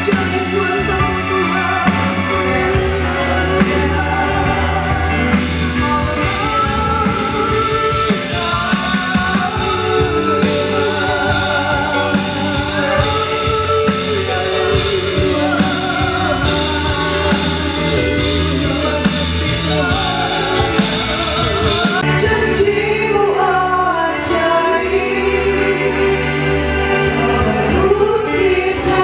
Jadi kuasa-Mu Tuhan. Janji-Mu ajaib, buktikan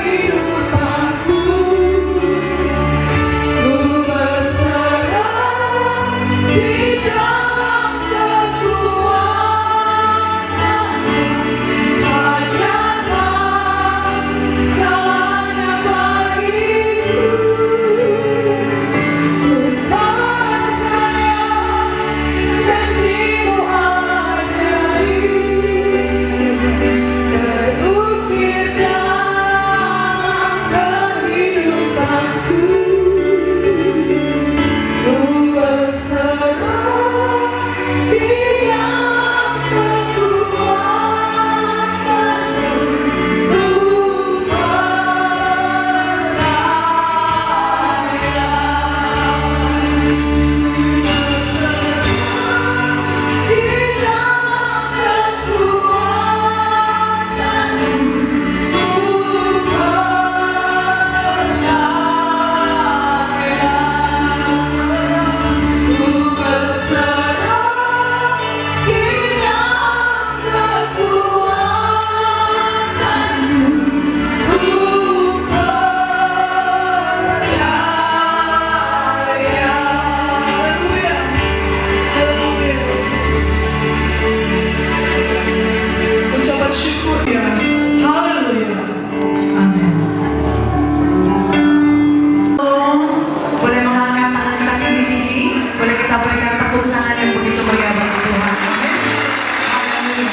kehidupanku. Ku berserah di dalam kekuatan-Mu. Hanyalah salahnya bagiku. Ku percaya janji-Mu ajaib, terukir dalam kehidupanku. Ku berserah di dalam kekuatan-Mu. Ku ucapan syukur ya. Haleluya. Amin. Boleh mengangkat tangan kita tinggi-tinggi. Boleh kita berikan tepuk tangan yang begitu meriah bagi Tuhan. Amin. Haleluya.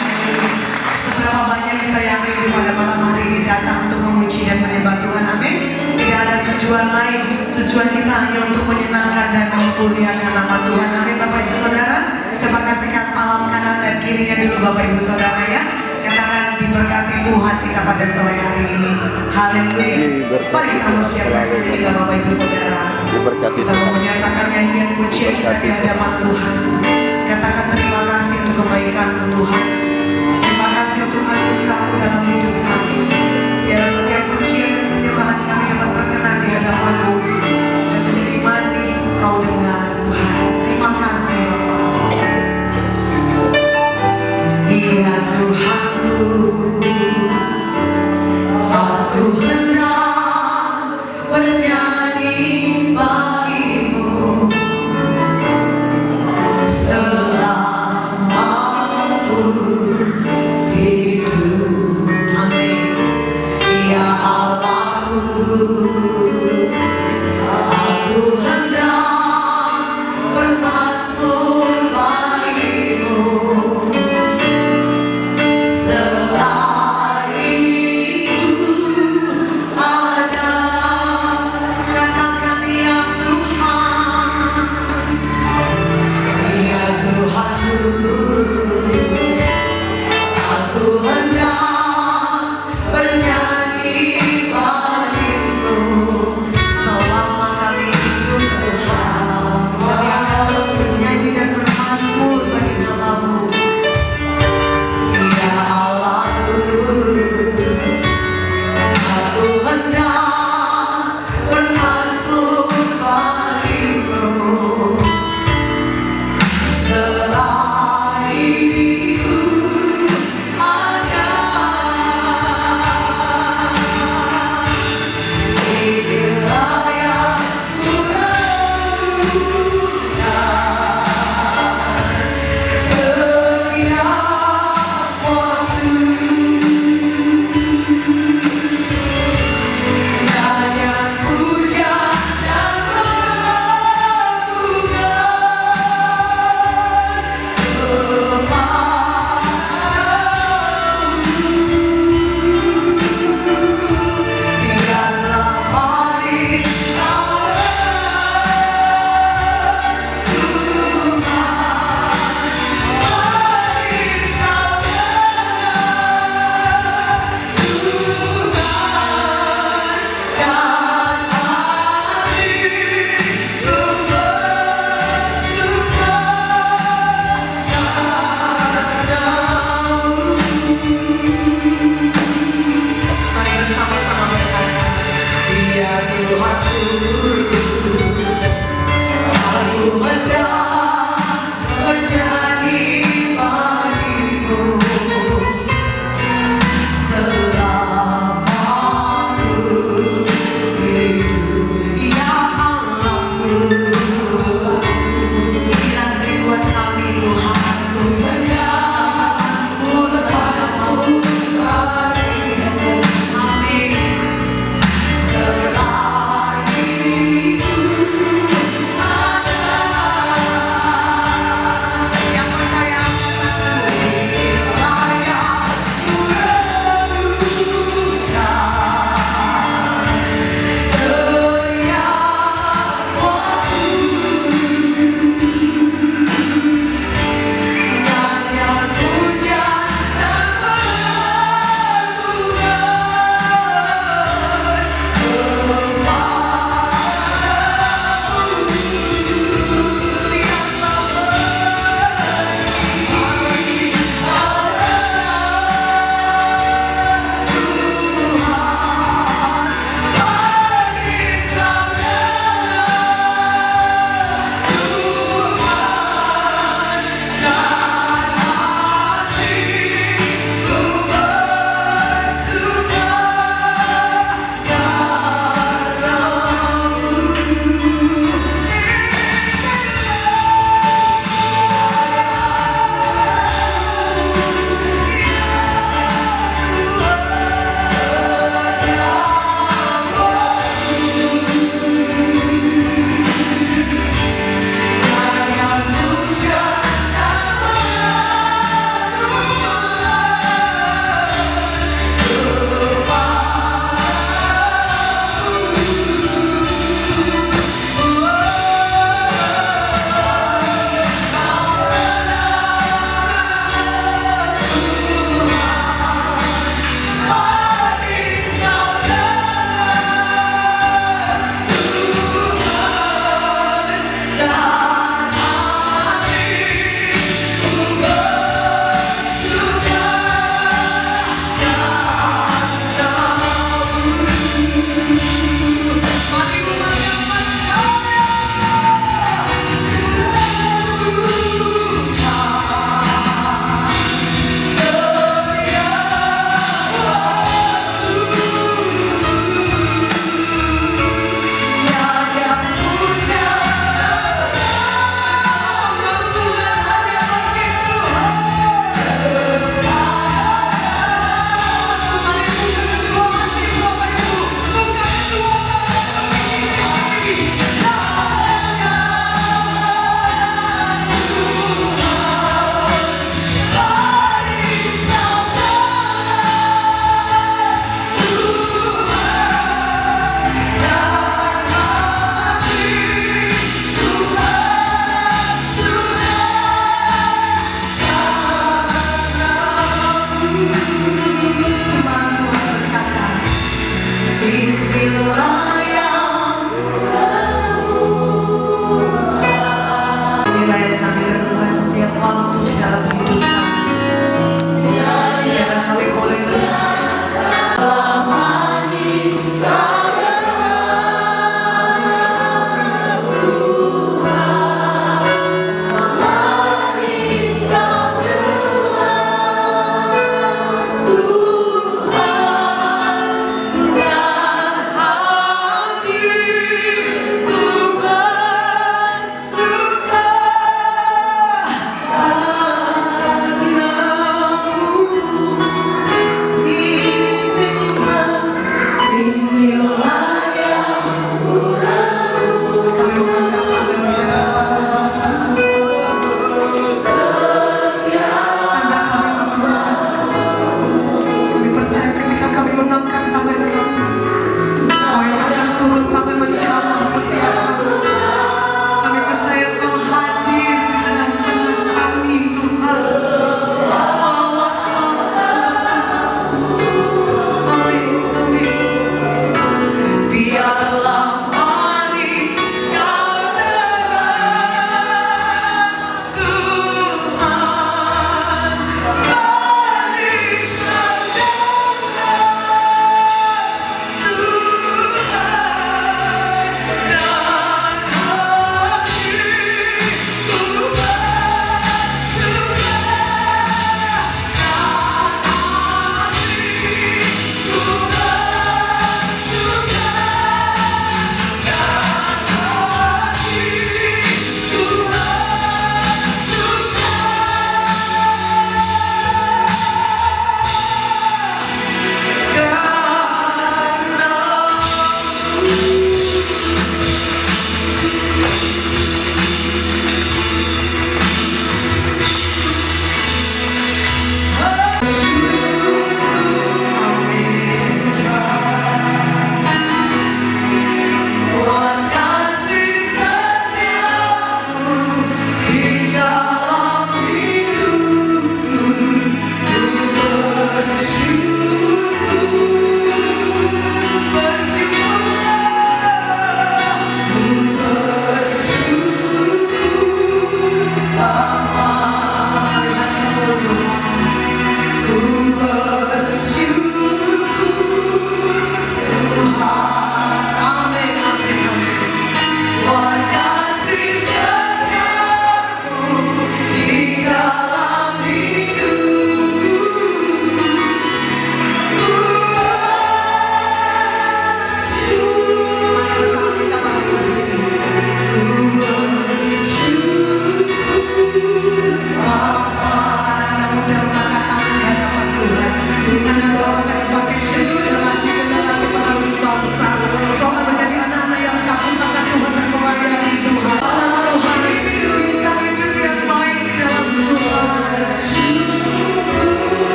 Seberapa banyak kita yang rindu pada malam hari ini datang untuk memuji dan menyembah Tuhan. Amin. Tidak ada tujuan lain. Tujuan kita hanya untuk menyenangkan dan memuliakan nama Tuhan. Amin. Bapak Ibu Saudara, coba kasihkan salam kanan dan kirinya dulu Bapak Ibu Saudara ya. Katakan diberkati Tuhan kita pada sore hari ini. Haleluya. Mari kita mau siapkan diri kita Bapak Ibu Saudara. Diberkati Kita mau menyatakan nyanyian pujian kita di hadapan Tuhan. Katakan terima kasih untuk kebaikan-Mu Tuhan. Terima kasih untuk anugerah-Mu dalam hidup kami. Biar setiap pujian dan penyembahan kami dapat berkenan di hadapan-Mu dan menjadi manis Kau dengar Tuhan. Terima kasih Bapak. Iya Tuhanku, aku hendak bernyanyi bagi-Mu selama aku hidup. Amin. Ya Allahku, aku hendak bermazmur bagi-Mu. Selain itu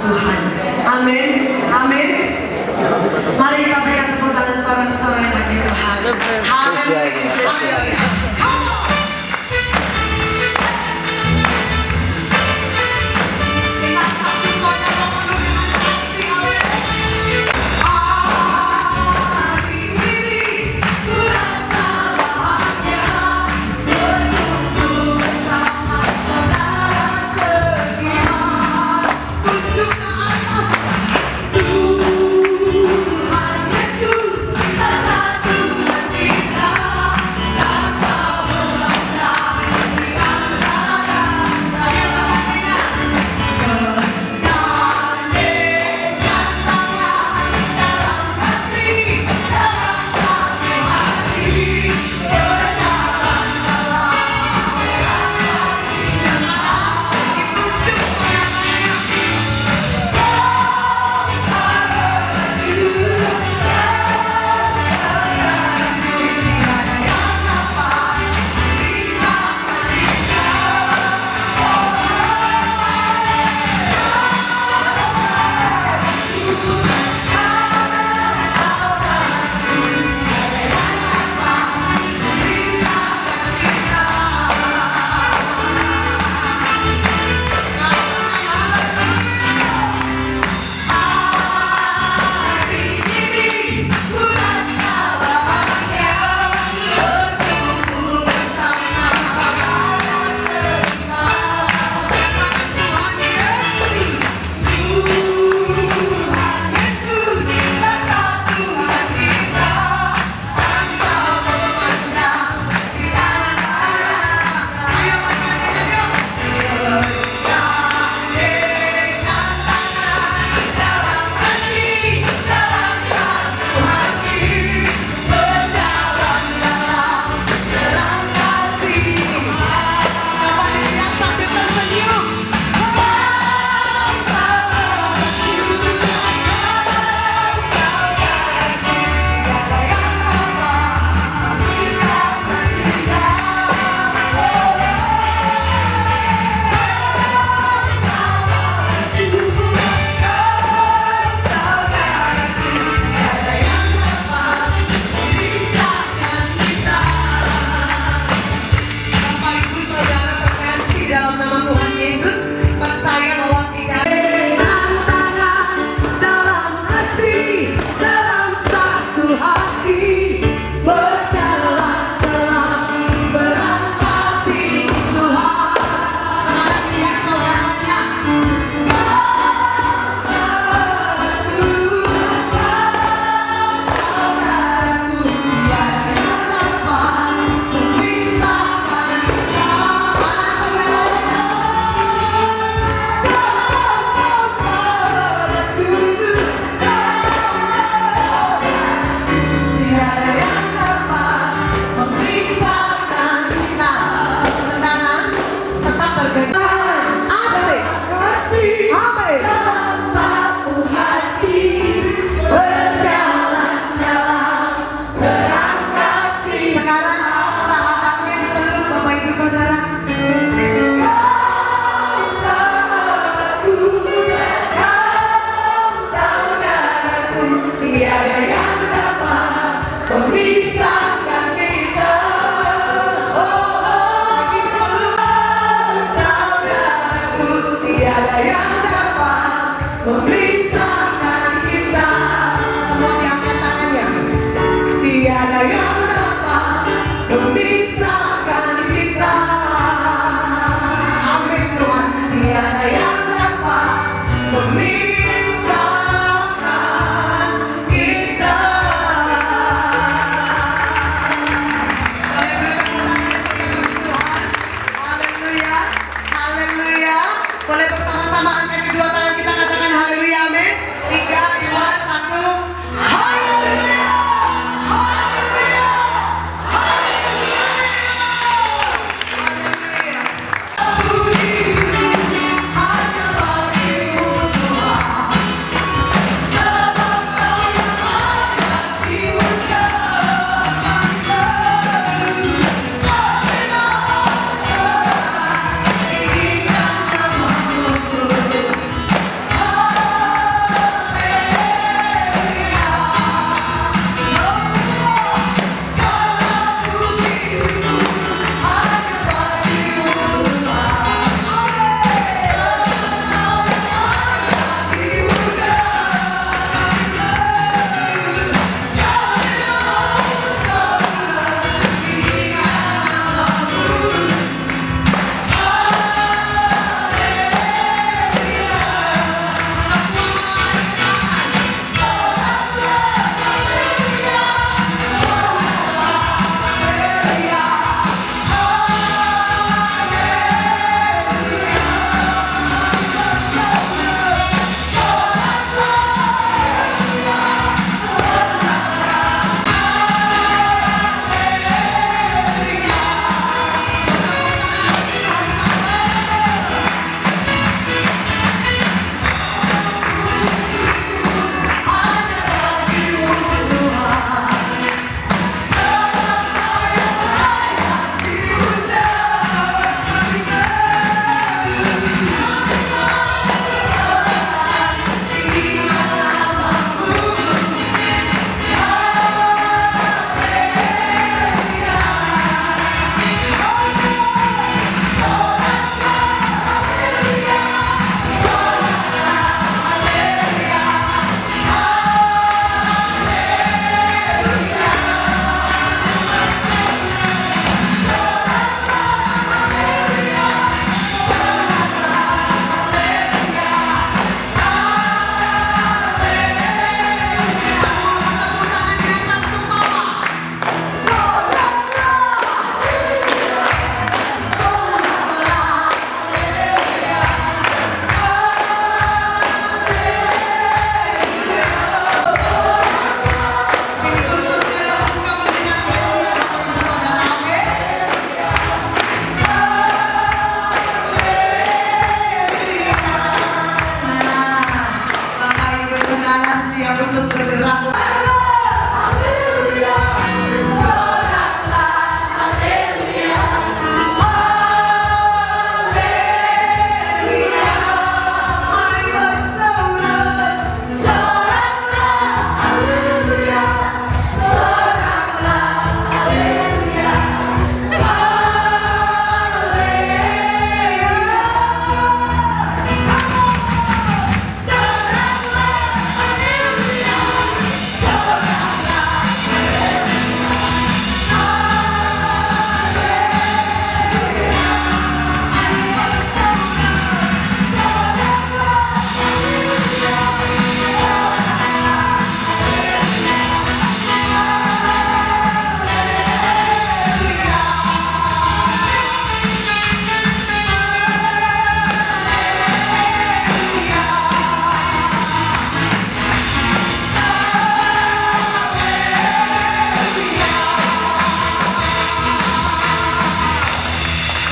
Tuhan. Amin. Amin. Mari kita berikan tepuk tangan sorak-sorai bagi Tuhan. Haleluya. Haleluya. Come on. Kita satu saudara penuh dengan kasih. Amin. Hari ini ku rasa bahagia berkumpul bersama saudara seiman. Tunjuk ke atas. Tuhan Yesus, kita satukan kita tanpa berbangga di antara. Ayo bergandengan. Bergandengan tangan dalam kasih, dalam satu hati, berjalan dalam kasih. Ditunjuk orangnya. Bapak Ibu Saudara terkasih dalam nama Tuhan Yesus, percaya bahwa tidak ada tangan dalam kasih, dalam satu hati, berjalan dalam berat kasih Tuhan. Selamat lihat saudaranya. Saudaraku, tiada yang dapat memisahkan dalam satu hati, berjalan dalam terang kasih. Sekarang sahabatnya dipeluk Bapak Ibu Saudara. Saudaraku, tiada yang dapat memisahkan kita. Lagi dipeluk. Saudaraku, tiada yang dapat memisahkan kita. Semua diangkat tangannya. Tiada yang dapat memisahkan kita. Amin Tuhan. Tiada yang dapat memisahkan kita. Haleluya. Haleluya. Boleh bersama-sama angkat kedua tangan kita, katakan haleluya. berlaku. Haleluya, soraklah, haleluya, haleluya. Mari bersorak, Soraklah, haleluya, soraklah, haleluya,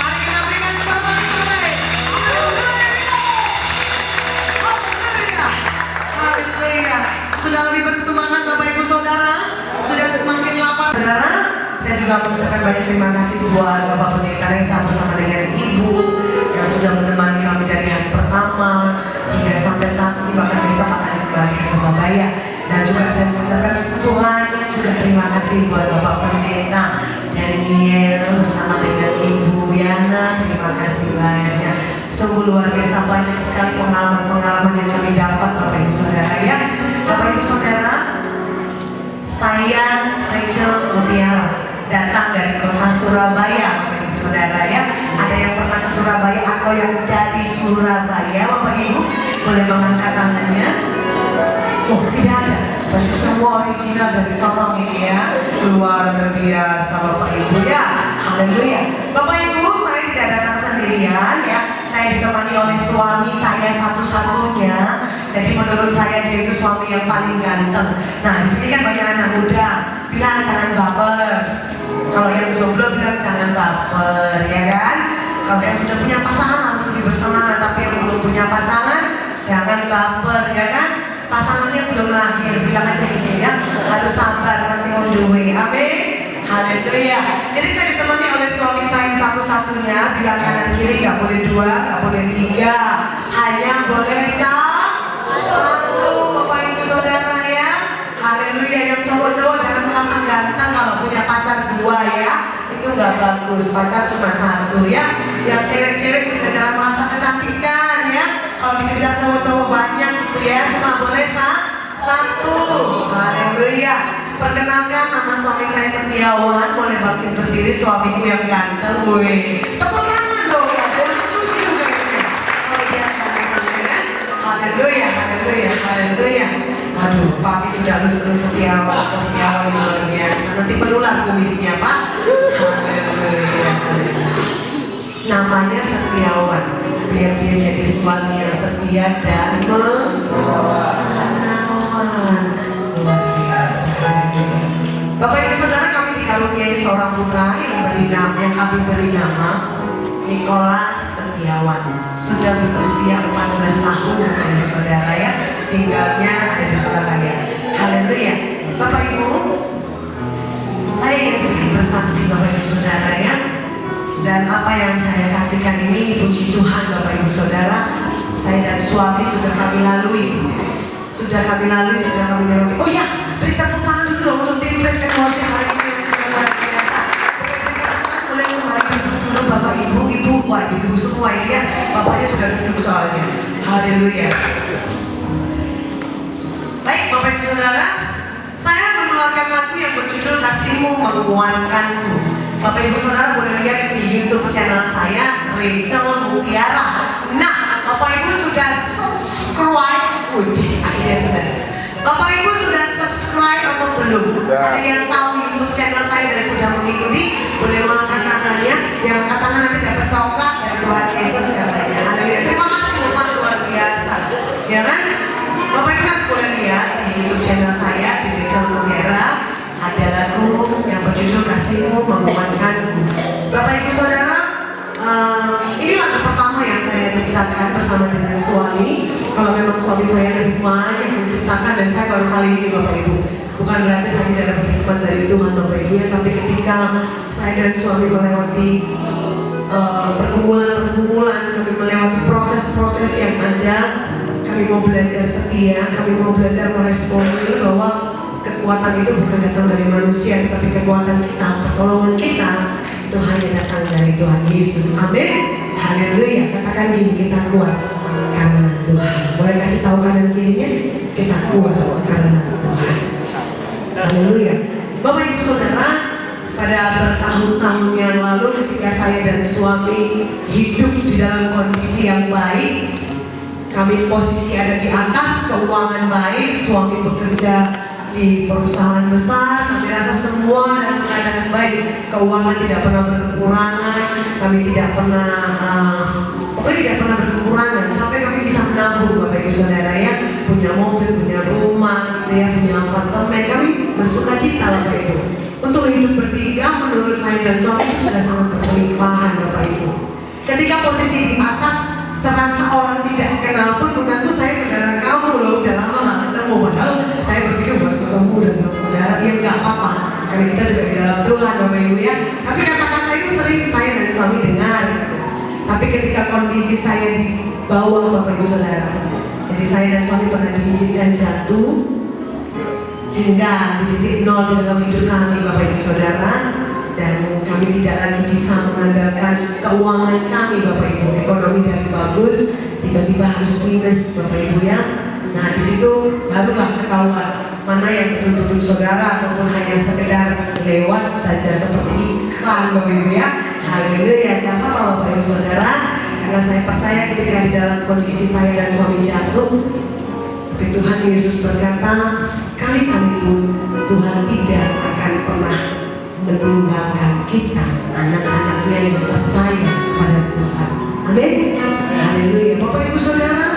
mari kita berikan sorak-sorai. Haleluya. Haleluya. Sudah lebih bersemangat Bapak Ibu Saudara? Sudah semakin lapar Saudara? Saya juga mengucapkan banyak terima kasih buat Bapak Pendeta Reza bersama dengan Ibu yang sudah menemani kami dari hari pertama hingga sampai saat ini, bahkan besok akan kembali ke Surabaya. Dan juga saya mengucapkan banyak juga terima kasih buat Bapak Pendeta Daniel bersama dengan Ibu Yana. Terima kasih banyak. Sungguh luar biasa, banyak sekali pengalaman-pengalaman yang kami dapat Bapak Ibu Saudara ya. Bapak Ibu Saudara, saya Rachel Mutiara datang dari kota Surabaya Bapak Ibu Saudara ya. Ada yang pernah ke Surabaya atau yang dari Surabaya Bapak Ibu? Boleh mengangkat tangannya. Oh, tidak ada. Berarti semua original dari Sorong ini ya. Luar biasa Bapak Ibu ya. Haleluya. Bapak Ibu, saya tidak datang sendirian ya. Saya ditemani oleh suami saya satu-satunya. Jadi menurut saya dia itu suami yang paling ganteng. Nah, di sini kan banyak anak muda bilang jangan baper. Kalau yang jomblo bilang jangan baper, ya kan? Kalau yang sudah punya pasangan harus lebih bersemangat. Tapi yang belum punya pasangan jangan baper, ya kan? Pasangannya belum lahir, bilang aja gitu ya. Harus sabar, masih on the way. Amin. Haleluya. Jadi saya ditemani oleh suami saya satu-satunya. Bilang kanan kiri, nggak boleh dua, nggak boleh tiga, hanya boleh satu. Bapak Ibu Saudara ya. Haleluya. Yang cowok-cowok jangan merasa ganteng kalau punya pacar dua ya. Itu nggak bagus. Pacar cuma satu ya. Yang cewek-cewek juga jangan merasa kecantikan ya. Kalau dikejar cowok-cowok banyak gitu ya, cuma boleh satu. Haleluya. Perkenalkan, nama suami saya Setiawan. Boleh bangkit berdiri, suamiku yang ganteng. Wih, tepuk tangan dong ya. Boleh setuju juga ini. Kalau dia ganteng ya. Haleluya, haleluya, haleluya. Aduh, papi sudah lulus Setiawan. Kok Setiawan luar biasa. Nanti menular kumisnya Pak. Haleluya. Namanya Setiawan, biar dia jadi suami yang setia dan menawan. Luar biasa. Bapak Ibu Saudara, kami dikaruniai seorang putra yang kami beri nama Nicholas Setiawan. Sudah berusia 14 tahun Bapak Ibu Saudara ya. Tinggalnya ada di Surabaya. Haleluya. Bapak Ibu, saya ingin sedikit bersaksi Bapak Ibu Saudara ya. Dan apa yang saya saksikan ini puji Tuhan Bapak Ibu Saudara. Saya dan suami sudah kami lalui. Sudah kami lalui. Oh ya, beri tepuk tangan dulu dong untuk tim Praise and Worship hari ini yang sudah luar biasa. Beri tepuk tangan, boleh kembali duduk dulu Bapak Ibu. Wah ibu semua ini ya. Bapaknya sudah duduk soalnya. Haleluya. Baik Bapak Ibu Saudara, saya mengeluarkan lagu yang berjudul Kasihmu Menguatkanku. Bapak Ibu Saudara boleh lihat di YouTube channel saya, Rachel Mutiara. Nah, Bapak Ibu sudah subscribe. Akhirnya benar. Bapak Ibu sudah subscribe atau belum? Ada yang tahu YouTube channel saya dan sudah mengikuti? Boleh mengangkat tangannya. Yang angkat tangan nanti dapat coklat dari Tuhan Yesus katanya. Haleluya. Terima kasih Bapak, luar biasa. Ya kan? Bapak Ibu nanti boleh lihat di YouTube channel saya, di Rachel Mutiara. Ada lagu yang berjudul Kasihmu Menguatkanku. Bapak Ibu Saudara, ini lagu pertama yang saya ceritakan bersama dengan suami. Kalau memang suami saya lebih banyak diciptakan dan saya baru kali ini Bapak Ibu. Bukan berarti saya tidak dapat hikmat dari Tuhan Bapak Ibu ya, tapi ketika saya dan suami melewati pergumulan-pergumulan, kami melewati proses-proses yang ada, kami mau belajar setia, kami mau belajar meresponi bahwa kekuatan itu bukan datang dari manusia, tapi kekuatan kita, pertolongan kita itu hanya datang dari Tuhan Yesus. Amin. Haleluya. Katakan gini, kita kuat karena Tuhan. Boleh kasih tahu kanan kirinya, kita kuat karena Tuhan. Haleluya. Bapak Ibu Saudara, pada bertahun-tahun yang lalu ketika saya dan suami hidup di dalam kondisi yang baik, kami posisi ada di atas, keuangan baik, suami bekerja di perusahaan besar, kami rasa semua dalam keadaan baik, keuangan tidak pernah berkekurangan, kami tidak pernah pokoknya tidak pernah berkekurangan sampai kami bisa menabung Bapak Ibu Saudara ya, punya mobil, punya rumah, gitu ya, punya apartemen, kami bersuka cita Bapak Ibu. Untuk hidup bertiga menurut saya dan suami itu sudah sangat berkelimpahan Bapak Ibu. Ketika posisi di atas, serasa orang tidak kenal pun mengaku saya saudara kamu loh, udah lama gak ketemu, padahal saya berpikir buat ketemu dan saudara, ya nggak apa-apa karena kita juga di dalam Tuhan Bapak Ibu ya. Tapi kata-kata itu sering saya dan suami dengar gitu. Tapi ketika kondisi saya di bawah Bapak Ibu Saudara, jadi saya dan suami pernah diizinkan jatuh hingga di titik nol di dalam hidup kami Bapak Ibu Saudara, dan kami tidak lagi bisa mengandalkan keuangan kami Bapak Ibu. Ekonomi dari bagus tiba-tiba harus minus Bapak Ibu ya. Nah di situ barulah ketahuan mana yang betul-betul saudara ataupun hanya sekedar lewat saja seperti iklan Bapak Ibu ya. Haleluya. Gak apa-apa Bapak Ibu Saudara, karena saya percaya ketika di dalam kondisi saya dan suami jatuh, tapi Tuhan Yesus berkata sekali-kali pun Tuhan tidak akan pernah meninggalkan kita, anak-anaknya yang percaya pada Tuhan. Amin. Haleluya. Bapak Ibu Saudara,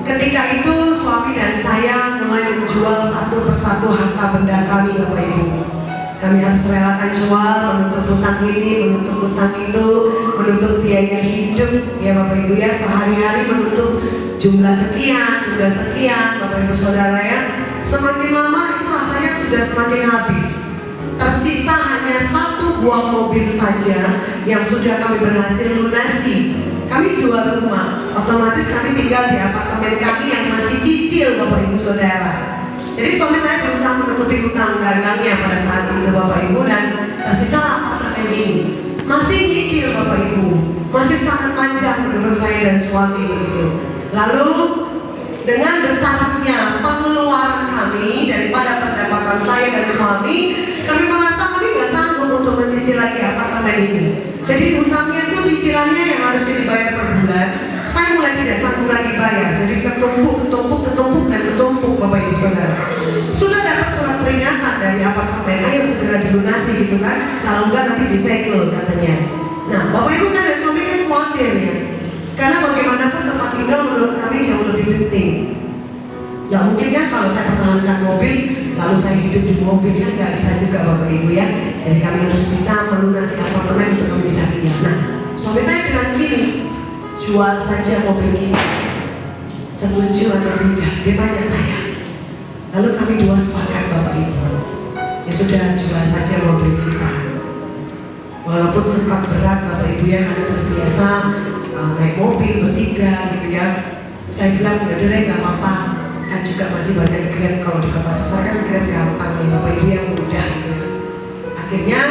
ketika itu suami dan saya mulai menjual satu persatu harta benda kami Bapak Ibu. Kami harus relakan jual, menutup hutang ini, menutup hutang itu, menutup biaya hidup ya Bapak Ibu ya, sehari-hari menutup jumlah sekian Bapak Ibu Saudara ya. Semakin lama itu rasanya sudah semakin habis. Tersisa hanya satu buah mobil saja yang sudah kami berhasil lunasi. Kami jual rumah, otomatis kami tinggal di apartemen kami yang masih cicil Bapak Ibu Saudara. Jadi suami saya berusaha menutupi hutang dagangnya pada saat itu Bapak Ibu, dan tersisa apartemen ini masih nyicil Bapak Ibu, masih sangat panjang menurut saya dan suami begitu. Lalu dengan besarnya pengeluaran kami daripada pendapatan saya dan suami, kami merasa kami nggak sanggup untuk mencicil lagi apartemen ini. Jadi hutangnya itu cicilannya yang harusnya dibayar per bulan, saya mulai tidak sanggup lagi bayar. Jadi ketumpuk dan ketumpuk Bapak Ibu Saudara. Sudah dapat surat peringatan dari apartemen, ayo segera dilunasi gitu kan, kalau enggak nanti disegel katanya. Nah Bapak Ibu saya dan suami kan khawatir ya, karena bagaimanapun tempat tinggal menurut kami jauh lebih penting. Ya mungkin kan kalau saya pertahankan mobil, lalu saya hidup di mobil kan nggak bisa juga Bapak Ibu ya. Jadi kami harus bisa melunasi apartemen untuk kami bisa tinggal. Nah suami saya bilang gini, jual saja mobil kita, setuju atau tidak? Dia tanya saya. Lalu kami dua sepakat Bapak Ibu, ya sudah jual saja mobil kita. Walaupun sempat berat Bapak Ibu ya, karena terbiasa naik mobil bertiga gitu ya. Saya bilang nggak deh nggak apa-apa, kan juga masih banyak Grab, kalau di kota besar kan Grab gampang nih Bapak Ibu yang mudah gitu ya. Akhirnya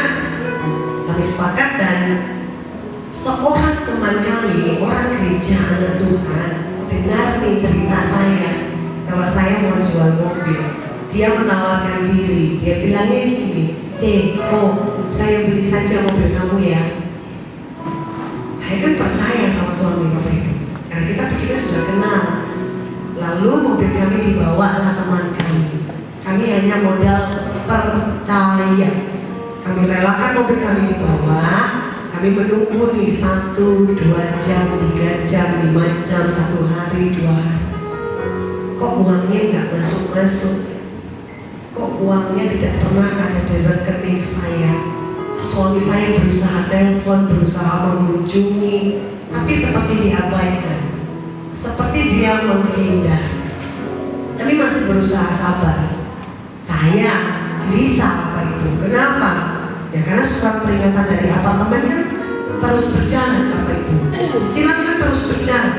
kami sepakat, dan seorang teman kami, orang gereja anak Tuhan, dengar nih cerita saya bahwa saya mau jual mobil. Dia menawarkan diri, dia bilangnya gini, saya beli saja mobil kamu ya. Saya kan percaya sama suami Bapak Ibu, karena kita pikirnya sudah kenal. Lalu mobil kami dibawa lah teman kami. Kami hanya modal percaya. Kami relakan mobil kami dibawa. Kami menunggu nih 1, 2 jam, 3 jam, 5 jam, 1 hari, 2 hari. Kok uangnya nggak masuk-masuk? Kok uangnya tidak pernah ada di rekening saya? Suami saya berusaha telepon, berusaha mengunjungi, tapi seperti diabaikan, seperti dia menghindar. berusaha sabar. Saya gelisah Bapak Ibu. Kenapa? Ya karena surat peringatan dari apartemen kan terus berjalan Bapak Ibu. Cicilan kan terus berjalan.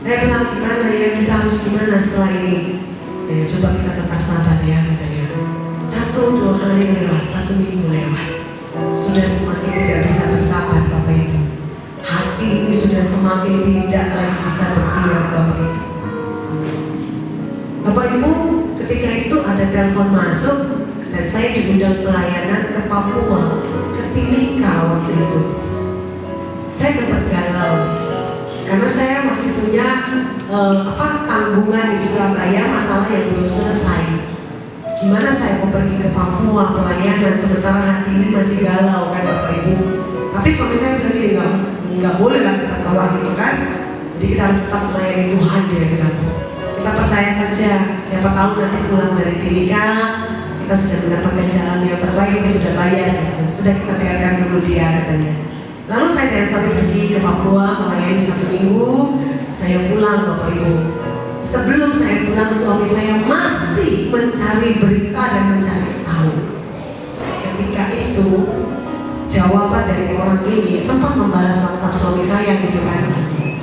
Saya bilang gimana ya, kita harus gimana setelah ini? Ya coba kita tetap sabar ya katanya. 1-2 hari lewat, 1 minggu lewat. Sudah semakin tidak bisa bersabar Bapak Ibu. Hati ini sudah semakin tidak lagi bisa berdiam Bapak Ibu. Bapak Ibu, ketika itu ada telepon masuk dan saya diundang pelayanan ke Papua, ke Timika waktu itu. Saya sempat galau karena saya masih punya tanggungan di Surabaya, masalah yang belum selesai. Gimana saya mau pergi ke Papua pelayanan sementara hati ini masih galau kan Bapak Ibu. Tapi suami saya bilang gini, nggak boleh lah kita tolak gitu kan. Jadi kita harus tetap melayani Tuhan, dia bilang. Kita percaya saja, siapa tahu nanti pulang dari Timika kita sudah mendapatkan jalan yang terbaik, kita sudah bayar gitu. Sudah kita biarkan dulu dia katanya. Lalu saya dan suami pergi ke Papua melayani 1 minggu. Saya pulang Bapak Ibu. Sebelum saya pulang, suami saya masih mencari berita dan mencari tahu. Ketika itu jawaban dari orang ini sempat membalas WhatsApp suami saya gitu kan.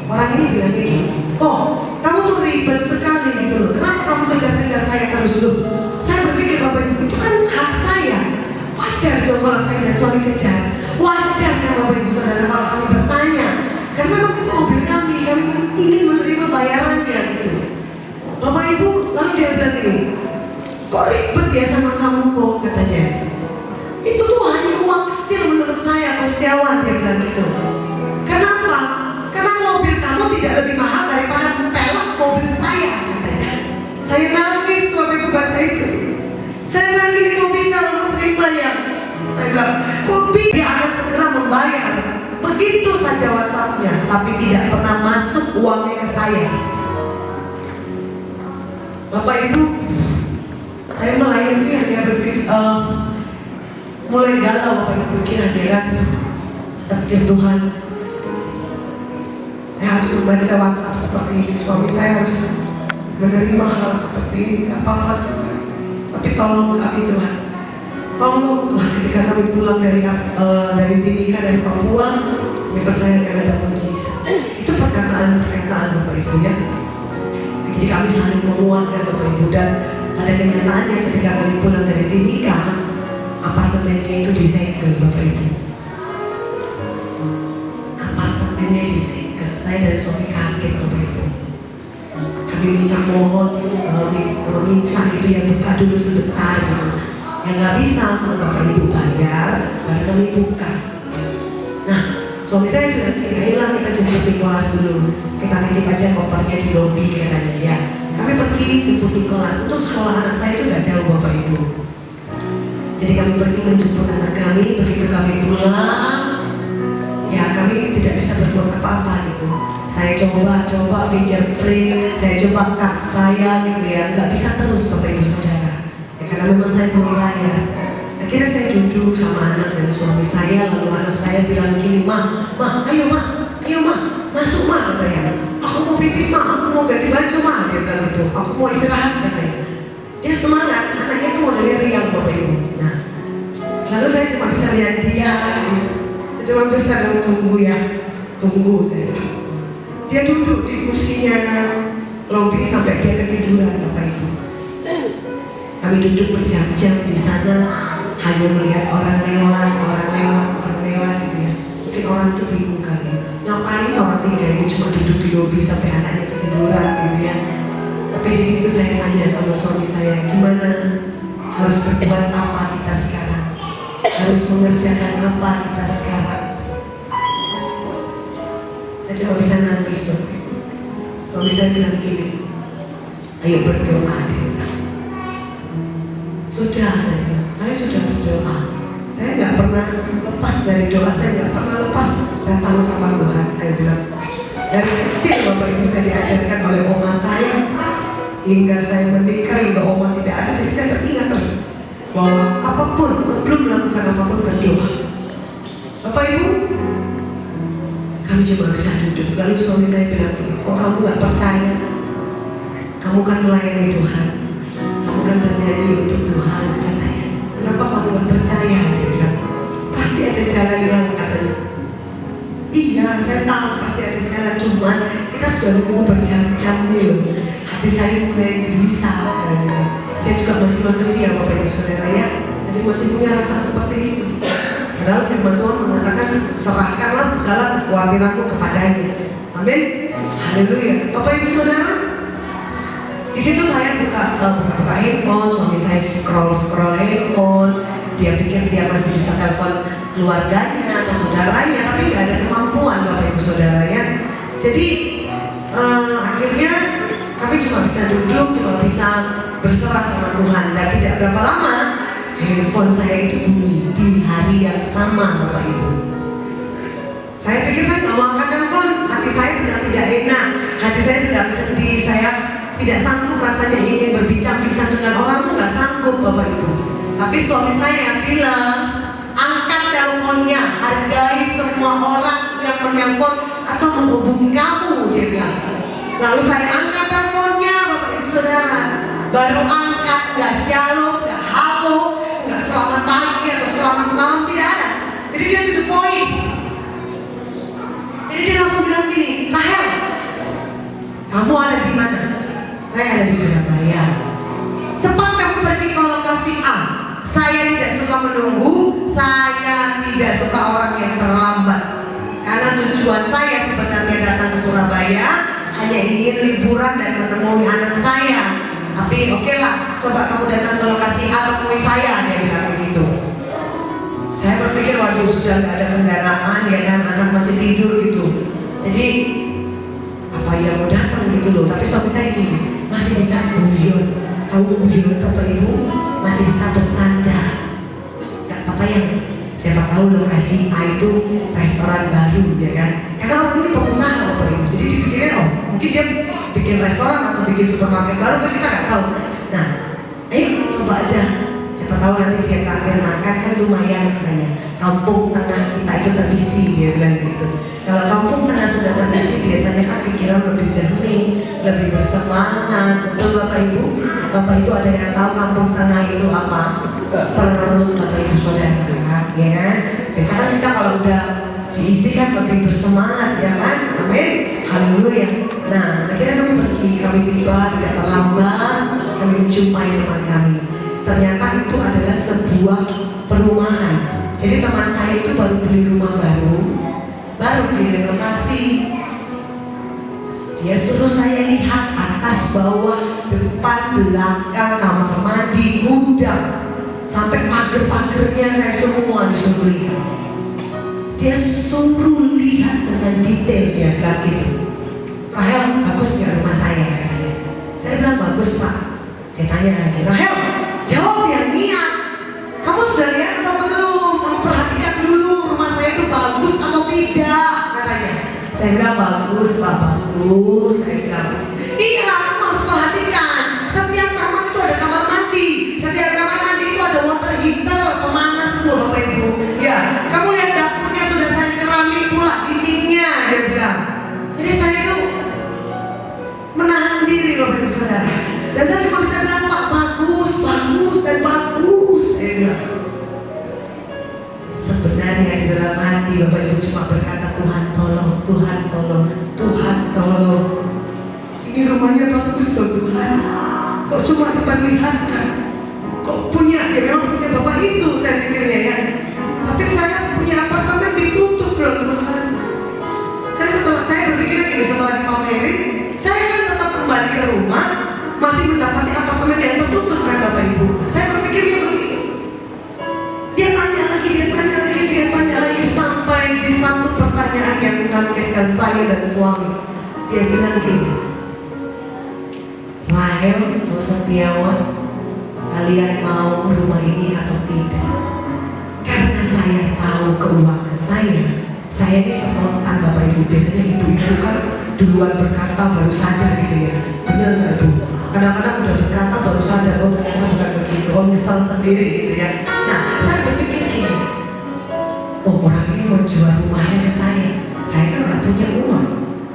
Orang ini bilang gini, kok kamu tuh ribet sekali gitu loh. Kenapa kamu kejar-kejar saya terus loh? Saya berpikir Bapak Ibu, itu kan hak saya. Wajar dong kalau saya dan suami kejar. Wajar kan Bapak Ibu Saudara kalau kami bertanya. Karena memang itu mobil kami ingin menerima bayarannya gitu. Bapak Ibu, lalu dia bilang gini, kok ribet ya sama kamu kok katanya. Itu tuh hanya uang kecil menurut saya, Pak Setiawan, dia bilang gitu. Kenapa? Karena mobil kamu tidak lebih mahal daripada pelak mobil saya katanya. Saya nangis Bapak Ibu baca itu. Saya nangis, kok bisa menerima ya? Saya bilang, kok bisa? Dia akan segera membayar. Begitu saja WhatsApp-nya, tapi tidak pernah masuk uangnya ke saya. Bapak Ibu, saya melayani dia berpikir, mulai galau Bapak Ibu pikiran dia kan. Saya pikir Tuhan, saya harus membaca WhatsApp seperti ini. Suami saya harus menerima hal seperti ini, gak apa-apa Tuhan. Tapi tolong kami Tuhan. Tolong Tuhan, ketika kami pulang dari Timika, dari Papua, kami percaya akan ada mujizat. Itu perkataan Bapak Ibu ya. Jadi kami saling menguatkan Bapak Ibu, dan ada kenyataannya ketika kami pulang dari Timika, apartemennya itu disegel Bapak Ibu. Apartemennya disegel. Saya dan suami kaget Bapak Ibu. Kami minta meminta gitu ya, buka dulu sebentar gitu. Yang nggak bisa kalau Bapak Ibu bayar, baru kami buka. Nah, suami saya bilang, ayolah kita jemput Nikolas dulu. Kita titip aja kopernya di lobi katanya ya. Kami pergi jemput Nikolas. Untuk sekolah anak saya itu nggak jauh Bapak Ibu. Jadi kami pergi menjemput anak kami. Begitu kami pulang, ya kami tidak bisa berbuat apa-apa gitu. Saya coba fingerprint, saya coba kartu saya gitu ya. Nggak bisa terus Bapak Ibu Saudara. Ya, karena memang saya belum bayar. Akhirnya saya duduk sama anak dan suami saya, lalu anak saya bilang gini, ayo ma, masuk ma katanya. Aku mau pipis ma, aku mau ganti baju ma, dia bilang gitu. Aku mau istirahat katanya. Dia semangat, anaknya tuh modelnya riang Bapak Ibu. Nah, lalu saya cuma bisa lihat dia, saya cuma bisa bilang tunggu saya. Dia duduk di kursinya lobi sampai dia ketiduran Bapak Ibu. Kami duduk berjam-jam di sana, hanya melihat orang lewat gitu ya. Mungkin orang itu bingung kali, ngapain orang 3 ini cuma duduk di lobi sampai anaknya ketiduran gitu ya. Tapi di situ saya tanya sama suami saya, gimana, harus berbuat apa kita sekarang, harus mengerjakan apa kita sekarang. Saya cuma bisa nangis loh. Suami saya bilang gini, ayo berdoa deh. Sudah saya sudah berdoa. Saya nggak pernah lepas dari doa, saya nggak pernah lepas datang sama Tuhan. Saya bilang dari kecil Bapak Ibu saya diajarkan oleh oma saya, hingga saya menikah, hingga oma tidak ada. Jadi saya teringat terus bahwa apapun, sebelum melakukan apapun berdoa. Bapak Ibu, kami coba bisa duduk. Lalu suami saya bilang, kok kamu nggak percaya? Kamu kan melayani Tuhan. bukan bernyanyi untuk Tuhan katanya. Kenapa kamu gak percaya? Dia bilang, pasti ada jalan yang katanya. Iya, saya tahu pasti ada jalan, cuman kita sudah nunggu berjam-jam nih loh. Hati saya mulai gelisah, saya bilang. Saya juga masih manusia, Bapak Ibu Saudara ya. Jadi masih punya rasa seperti itu. Padahal firman Tuhan mengatakan serahkanlah segala kekhawatiranmu kepadanya. Amin. Haleluya. Bapak Ibu Saudara, di situ saya buka handphone, suami saya scroll handphone. Dia pikir dia masih bisa telepon keluarganya atau saudaranya, tapi nggak ada kemampuan Bapak Ibu Saudara ya. Jadi akhirnya kami cuma bisa duduk, cuma bisa berserah sama Tuhan. Dan tidak berapa lama handphone saya itu bunyi di hari yang sama Bapak Ibu. Saya pikir saya nggak mau angkat telepon, hati saya sedang tidak enak, hati saya sedang sedih, saya tidak sanggup rasanya ingin berbincang-bincang dengan orang tuh nggak sanggup Bapak Ibu. Tapi suami saya bilang, angkat teleponnya, hargai semua orang yang menelpon atau menghubungi kamu, dia bilang. Lalu saya angkat teleponnya Bapak Ibu Saudara, baru angkat, nggak shalom, nggak halo, nggak selamat pagi atau selamat malam, tidak ada. Jadi dia to the point. Jadi dia langsung bilang gini, Rahel, kamu ada di mana? Saya ada di Surabaya. Cepat kamu pergi ke lokasi A. Saya tidak suka menunggu, saya tidak suka orang yang terlambat. Karena tujuan saya sebenarnya datang ke Surabaya hanya ingin liburan dan menemui anak saya. Tapi oke lah, coba kamu datang ke lokasi A temui saya, dia bilang begitu. Saya berpikir waduh sudah nggak ada kendaraan ya kan, anak masih tidur gitu. Jadi apa yang mau datang gitu loh. Tapi suami saya gini, masih bisa guyon. Tahu guyon Bapak Ibu? Masih bisa bercanda. Gak apa-apa yang siapa tahu lokasi A itu restoran baru ya kan. Karena orang ini pengusaha Bapak Ibu. Jadi dipikirnya oh mungkin dia bikin restoran atau bikin supermarket baru kan kita nggak tahu. Nah, ayo coba aja. Siapa tahu nanti dia terakhir makan kan lumayan katanya. Kampung tengah kita itu terisi dia bilang gitu. Kalau kampung tengah sudah terisi biasanya kan pikiran lebih jernih, lebih bersemangat. Betul Bapak Ibu? Bapak Ibu ada yang tahu kampung tengah itu apa? Perut Bapak Ibu Saudara, ya kan? Biasanya kan kita kalau udah diisi kan lebih bersemangat ya kan? Amin. Haleluya. Nah, akhirnya kami pergi, kami tiba tidak terlambat, kami menjumpai teman kami. Ternyata itu adalah sebuah perumahan. Jadi teman saya itu baru beli rumah baru direnovasi. Dia suruh saya lihat atas, bawah, depan, belakang, kamar mandi, gudang, sampai pagar-pagarnya saya semua disuruh lihat. Dia suruh lihat dengan detail, dia bilang gitu. Rahel, bagus nggak rumah saya katanya. Saya bilang bagus Pak. Dia tanya lagi, Rahel, jawab yang niat. Kamu sudah lihat atau belum? Kamu perhatikan dulu rumah saya itu bagus atau tidak katanya. Saya bilang bagus Pak, bagus. Saya bilang, iya kamu harus perhatikan. Setiap kamar itu ada kamar mandi. Setiap kamar mandi itu ada water heater, pemanas tuh Bapak Ibu. Ya, kamu lihat dapurnya sudah saya keramik pula dindingnya, dia bilang. Jadi saya itu menahan diri Bapak Ibu Saudara. Dan saya cuma bisa bilang Pak bagus, bagus dan bagus. Saya bilang. Sebenarnya di dalam hati Bapak Ibu cuma berkata Tuhan tolong, Tuhan tolong, Tuhan tolong. Ini rumahnya bagus loh Tuhan. Kok cuma diperlihatkan? Kok punya, ya memang punya Bapak itu saya pikirnya ya. Tapi saya punya apartemen ditutup loh Tuhan. Saya berpikir gini setelah dipamerin, saya kan tetap kembali ke rumah, masih mendapati apartemen yang tertutup kan Bapak Ibu. Saya berpikirnya begitu. Dia tanya lagi sampai di satu pertanyaan yang mengagetkan saya dan suami. Dia bilang gini, Rahel, Setiawan, kalian mau rumah ini atau tidak? Karena saya tahu keuangan saya ini spontan Bapak Ibu. Biasanya ibu-ibu kan duluan berkata baru sadar gitu ya. Bener nggak Bu? Kadang-kadang udah berkata baru sadar, oh ternyata bukan begitu, oh nyesal sendiri gitu ya. Nah, saya berpikir gini, oh orang ini mau jual rumahnya ke saya kan nggak punya uang,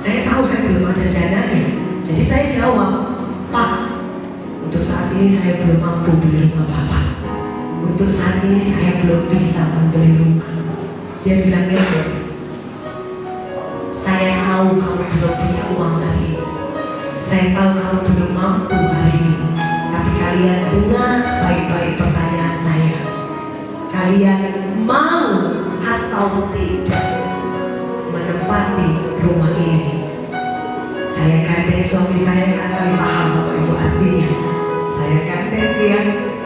saya tahu saya belum ada dananya. Jadi saya jawab, Pak, untuk saat ini ini saya belum mampu beli rumah Bapak. Untuk saat ini saya belum bisa membeli rumah. Dia bilang gini, saya tahu kamu belum punya uang hari ini. Saya tahu kamu belum mampu hari ini. Tapi kalian dengar baik-baik pertanyaan saya. Kalian mau atau tidak menempati rumah ini? Saya gandeng suami saya karena kami paham Bapak Ibu artinya. Saya gandeng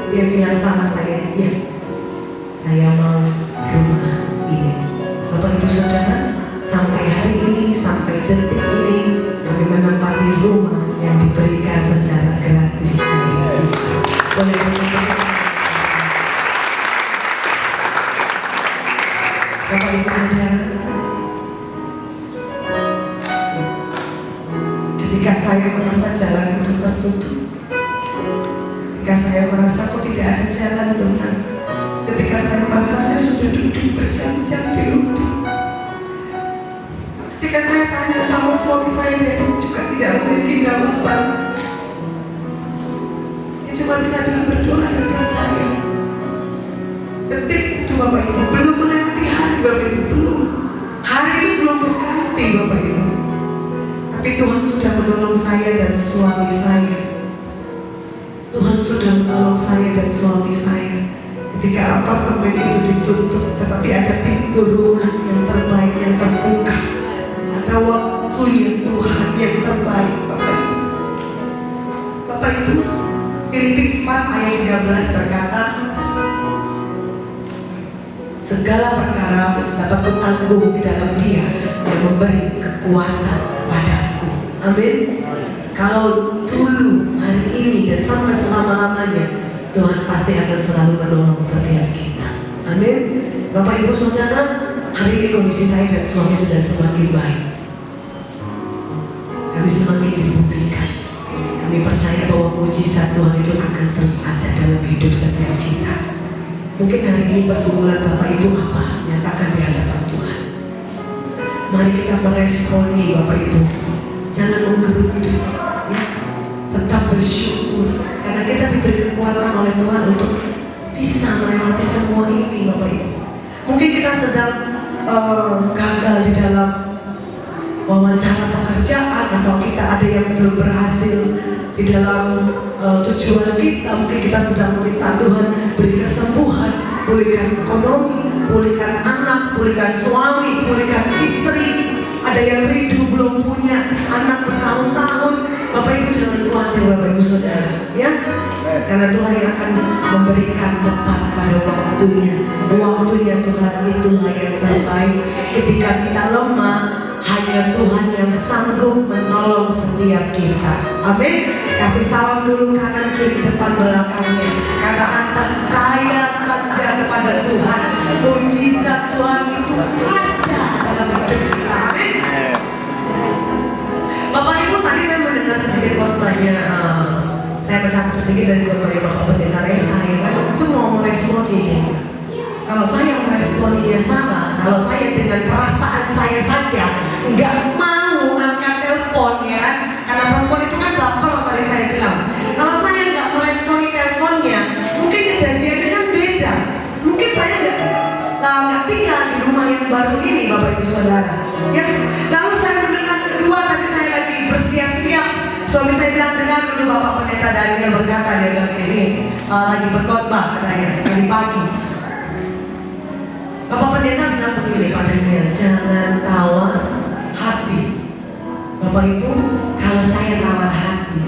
dia bilang sama saya, iya, saya mau rumah ini. Bapak Ibu Saudara, sampai hari ini, sampai detik ini, kami menempati rumah yang diberikan secara gratis dari Tuhan. Boleh berkata, Bapak Ibu Saudara, ketika saya merasa jalan itu tertutup, ketika saya merasa kok tidak ada jalan Tuhan, ketika saya merasa saya sudah duduk berjam-jam di lubang, ketika saya tanya sama suami saya, dia juga tidak memiliki jawaban. Ya cuma bisa dengan berdoa dan percaya. Detik itu Bapak Ibu, belum melewati hari Bapak Ibu, belum. Hari ini belum berganti Bapak Ibu. Tapi Tuhan sudah menolong saya dan suami saya. Tuhan sudah menolong saya dan suami saya. Ketika apartemen itu ditutup, tetapi ada pintu rumah yang terbaik yang terbuka. Ada waktunya Tuhan yang terbaik Bapak Ibu. Bapak Ibu, Filipi 4 ayat 13 berkata, segala perkara dapat kutanggung di dalam Dia yang memberi kekuatan kepadaku. Amin. Kalau dulu, hari ini, dan sampai selama-lamanya, Tuhan pasti akan selalu menolong setiap kita. Amin. Bapak Ibu Saudara, hari ini kondisi saya dan suami sudah semakin baik. Kami semakin dibuktikan. Kami percaya bahwa mujizat Tuhan itu akan terus ada dalam hidup setiap kita. Mungkin hari ini pergumulan Bapak Ibu apa? Nyatakan di hadapan Tuhan. Mari kita meresponi Bapak Ibu. Jangan menggerutu, ya. Tetap bersyukur karena kita diberi kekuatan oleh Tuhan untuk bisa melewati semua ini Bapak Ibu. Mungkin kita sedang gagal di dalam wawancara pekerjaan, atau kita ada yang belum berhasil di dalam tujuan kita. Mungkin kita sedang meminta Tuhan beri kesembuhan, pulihkan ekonomi, pulihkan anak, pulihkan suami, pulihkan istri. Ada yang rindu belum punya anak bertahun-tahun. Bapak Ibu jangan khawatir Bapak Ibu Saudara, ya. Karena Tuhan yang akan memberikan tepat pada waktunya. Waktunya Tuhan itulah yang terbaik. Ketika kita lemah, hanya Tuhan yang sanggup menolong setiap kita. Amin. Kasih salam dulu kanan kiri depan belakangnya. Katakan percaya saja kepada Tuhan. Mujizat Tuhan itu ada dalam hidup kita. Amin. Bapak Ibu, tadi saya mendengar sedikit khotbahnya. Saya mencatat sedikit dari khotbahnya Bapak Pendeta Resa, ya kan? Itu mau meresponi dia. Kalau saya meresponi dia sama, kalau saya dengan perasaan saya saja nggak mau angkat telepon, ya kan? Karena perempuan itu kan baper tadi saya bilang. Kalau saya nggak meresponi teleponnya, mungkin kejadiannya kan beda. Mungkin saya nggak tinggal di rumah yang baru ini, Bapak Ibu Saudara. Ya, lalu saya mendengar kedua, tadi saya lagi bersiap-siap. Suami saya bilang, dengar dulu Bapak Pendeta Daniel berkata, dia bilang ini lagi berkhotbah katanya tadi pagi. Bapak Pendeta bilang begini Pak Daniel, jangan tawar hati. Bapak Ibu, kalau saya tawar hati,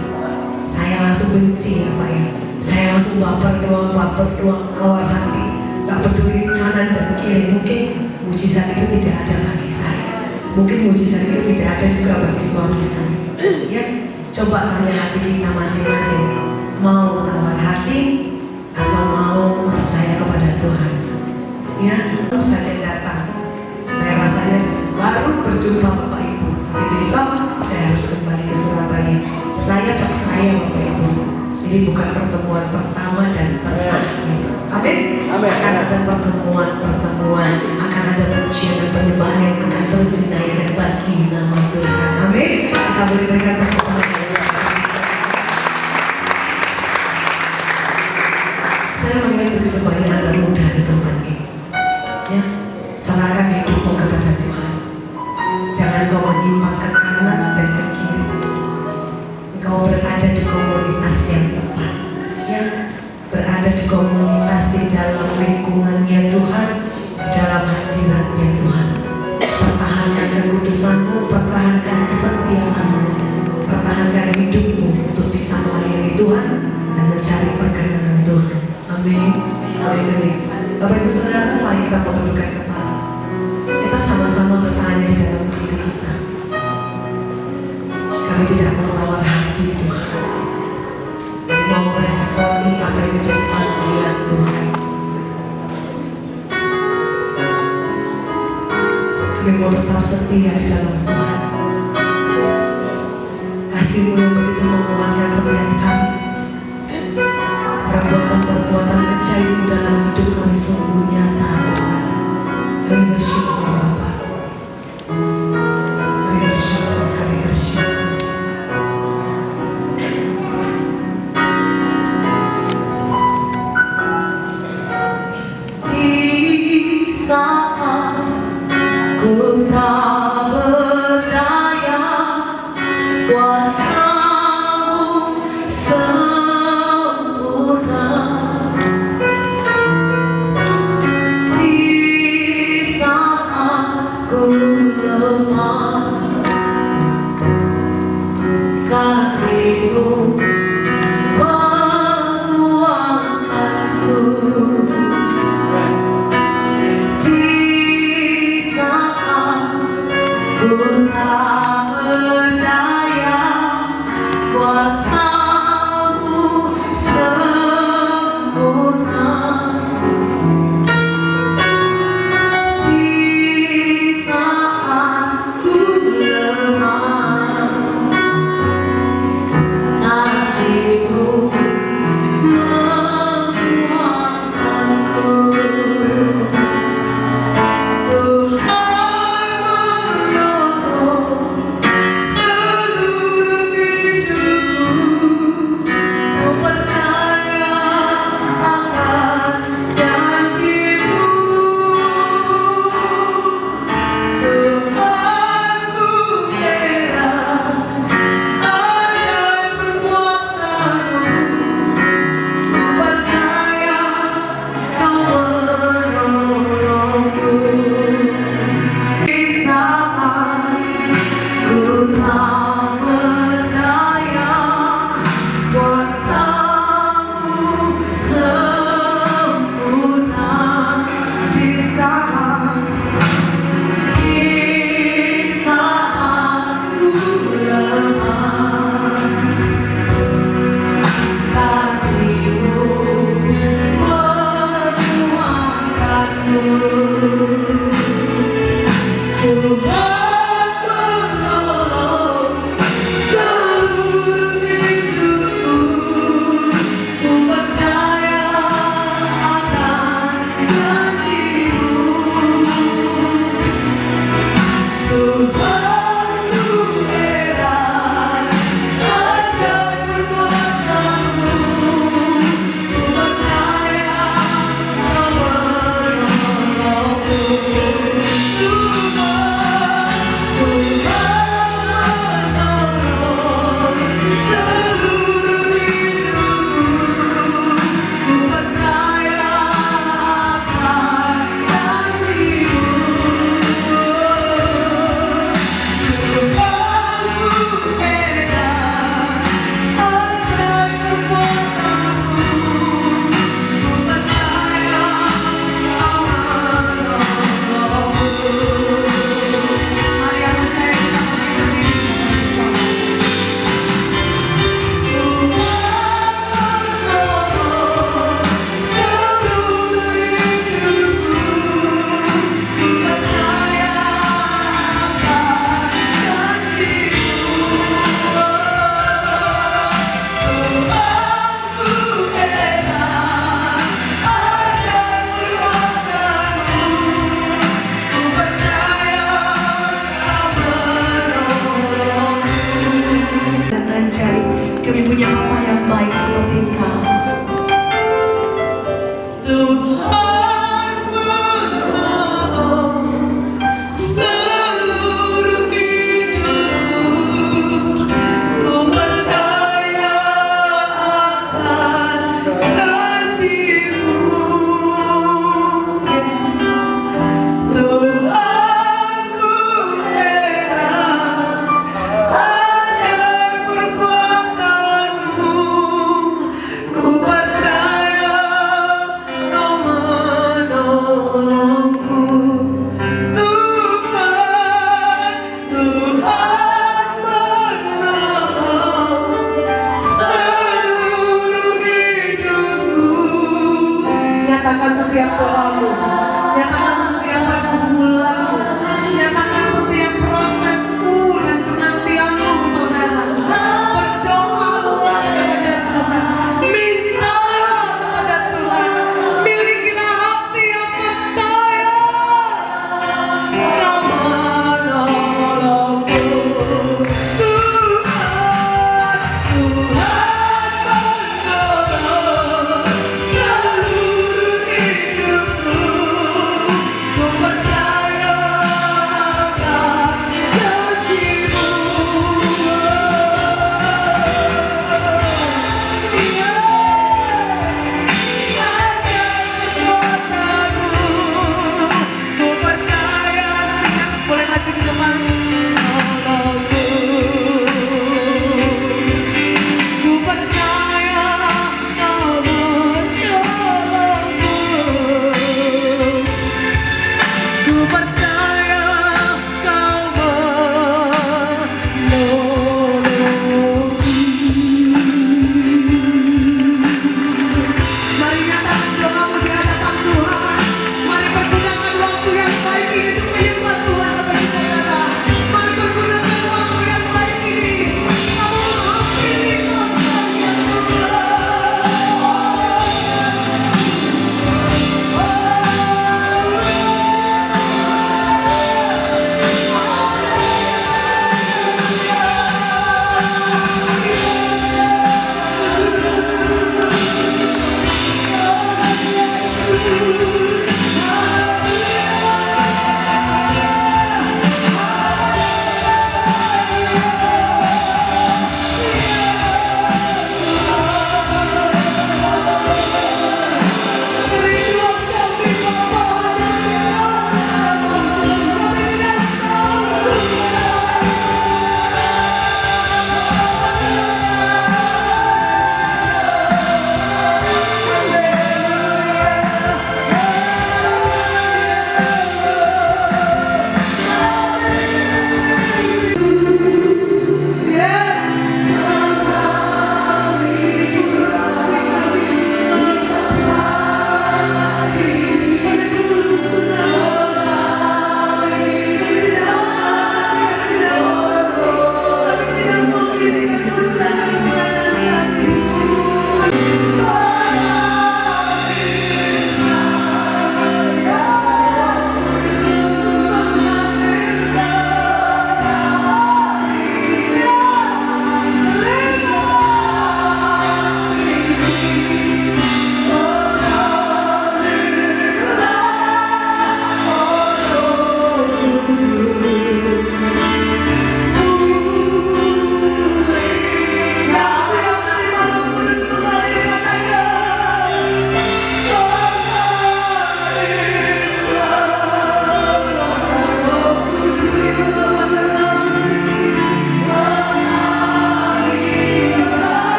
saya langsung benci ya Pak ya. Saya langsung baper doang, tawar hati. Gak peduli kanan dan kiri. Mungkin mujizat itu tidak ada bagi saya. Mungkin mujizat itu tidak ada juga bagi suami saya. Ya, coba tanya hati kita masing-masing. Mau tawar hati atau mau percaya kepada Tuhan? Ya, terus saja datang. Saya rasanya baru berjumpa Bapak Ibu, tapi besok saya harus kembali ke Surabaya. Saya percaya Bapak Ibu, ini bukan pertemuan pertama dan terakhir. Amin. Akan ada pertemuan, akan ada pujian dan penyembahan yang akan terus dinaikkan bagi nama Tuhan. Amin. Kita boleh berikan tepuk tangan. Tuhan dan mencari perkenan Tuhan. Amin. Haleluya. Bapak Ibu Saudara, mari kita tundukkan kepala. Kita sama-sama bertanya di dalam diri kita. Kami tidak mau tawar hati Tuhan. Kami mau meresponi apa yang menjadi panggilan Tuhan. Kami mau tetap setia di dalam Tuhan. Kasih-Mu yang begitu menguatkan setiap kami. Perbuatan-perbuatan ajaib-Mu dalam hidup kami sungguh nyata Tuhan. Kami bersyukur Bapa. Kami bersyukur, kami bersyukur. Di saat ku tak berdaya, kuasa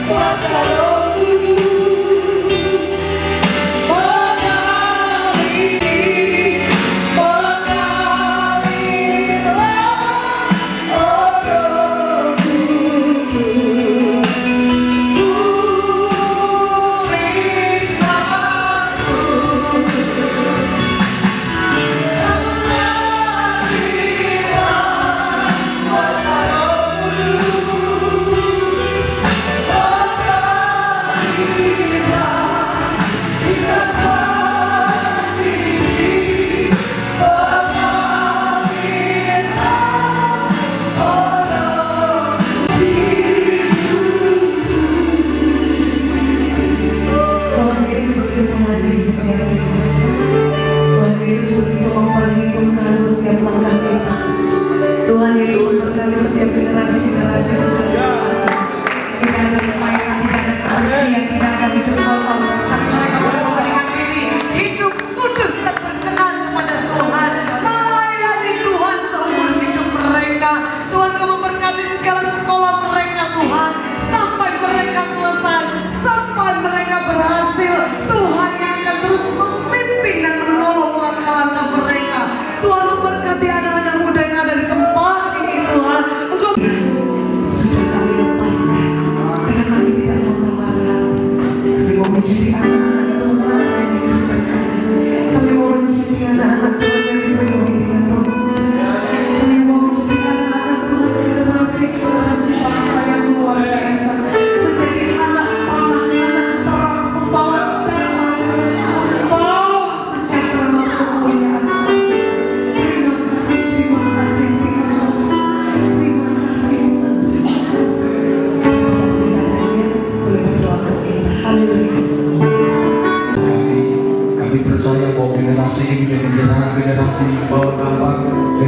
kuasa Roh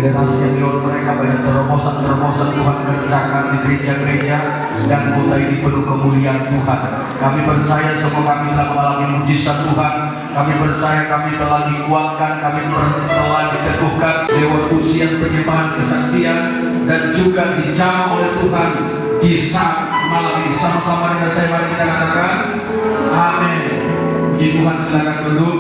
generasi yang mereka banyak terobosan-terobosan Tuhan kerjakan di gereja-gereja dan kota ini penuh kemuliaan Tuhan. Kami percaya semua kami telah mengalami mujizat Tuhan. Kami percaya kami telah dikuatkan, kami telah diteguhkan lewat ujian penyembahan kesaksian dan juga dijamah oleh Tuhan di saat malam ini. Sama-sama dengan saya mari kita katakan amin. Puji Tuhan, silakan duduk.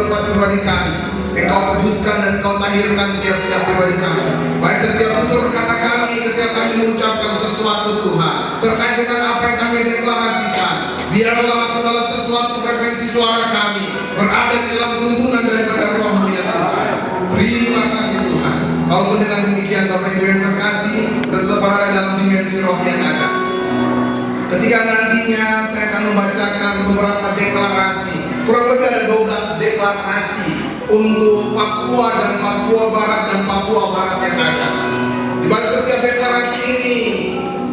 lepas pribadi kami. Engkau kuduskan dan Engkau tahirkan tiap-tiap pribadi kami. Baik setiap tutur kata kami ketika kami mengucapkan sesuatu Tuhan terkait dengan apa yang kami deklarasikan. Biarlah segala sesuatu frekuensi suara kami berada di dalam tuntunan daripada Roh-Mu ya Tuhan. Terima kasih Tuhan. Walaupun dengan demikian Bapak Ibu yang terkasih tetap berada dalam dimensi roh yang ada. Ketika nantinya saya akan membacakan beberapa deklarasi, kurang lebih ada 12 deklarasi untuk Papua dan Papua Barat dan Papua Barat yang ada. Di balik setiap deklarasi ini,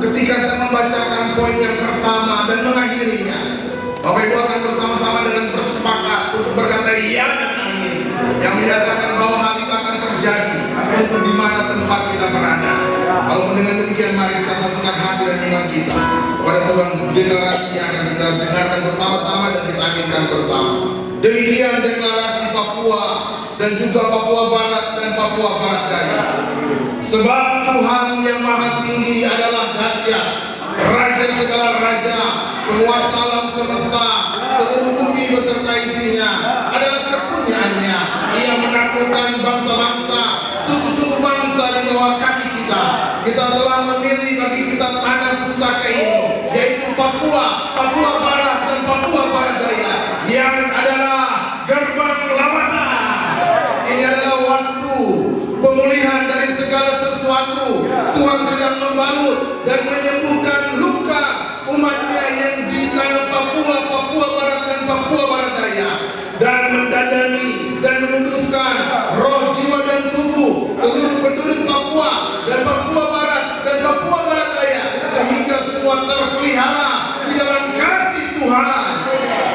ketika saya membacakan poin yang pertama dan mengakhirinya, Bapak Ibu akan bersama-sama dengan bersepakat untuk berkata iya dan amin, yang menyatakan bahwa hal itu akan terjadi untuk di mana tempat kita berada. Kalau dengan demikian, mari kita satukan hati dan iman kita pada sebuah deklarasi yang akan kita dengarkan bersama-sama dan kita aminkan bersama. Demikian deklarasi Papua dan juga Papua Barat dan Papua Barat Daya. Sebab Tuhan yang Maha Tinggi adalah dahsyat, Raja segala raja, penguasa alam semesta, seluruh bumi beserta isinya adalah kepunyaannya. Ia menaklukkan bangsa-bangsa, suku-suku bangsa di bawah kaki kita. Kita telah memilih bagi kita tanah pusaka ini, yaitu Papua, Papua Barat dan Papua Barat Daya, yang adalah gerbang lawatan. Ini adalah waktu pemulihan dari segala sesuatu. Tuhan sedang membalut dan menyembuhkan luka umatnya yang di tanah Papua, Papua Barat dan Papua Barat Daya, dan mendandani dan menunduskan roh, jiwa dan tubuh seluruh penduduk Papua dan Papua Barat dan Papua Barat Daya, sehingga semua terpelihara di dalam kasih Tuhan.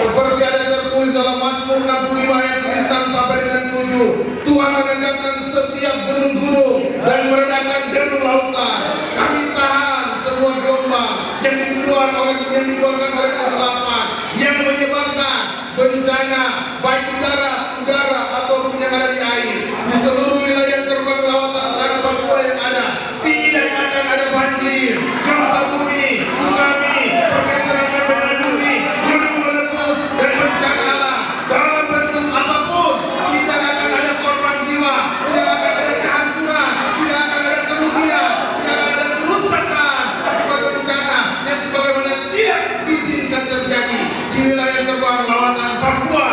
Seperti ada yang tertulis dalam Mazmur 65 ayat 9 sampai dengan 7. Tuhan menegakkan setiap gunung-gunung dan meredakan deru lautan. Kami tahan semua gelombang yang dikeluarkan oleh kegelapan, yang menyebabkan bencana baik udara ataupun yang ada di air. Di seluruh wilayah gerbang lautan tanah Papua yang ada, tidak akan ada banjir, gempa bumi, tsunami, pergeseran medan bumi, gunung meletus dan bencana alam dalam bentuk apapun. Tidak akan ada korban jiwa, tidak akan ada kehancuran, tidak akan ada kerugian, tidak akan ada kerusakan akibat bencana yang sebagaimana tidak diizinkan terjadi di wilayah gerbang lautan Papua.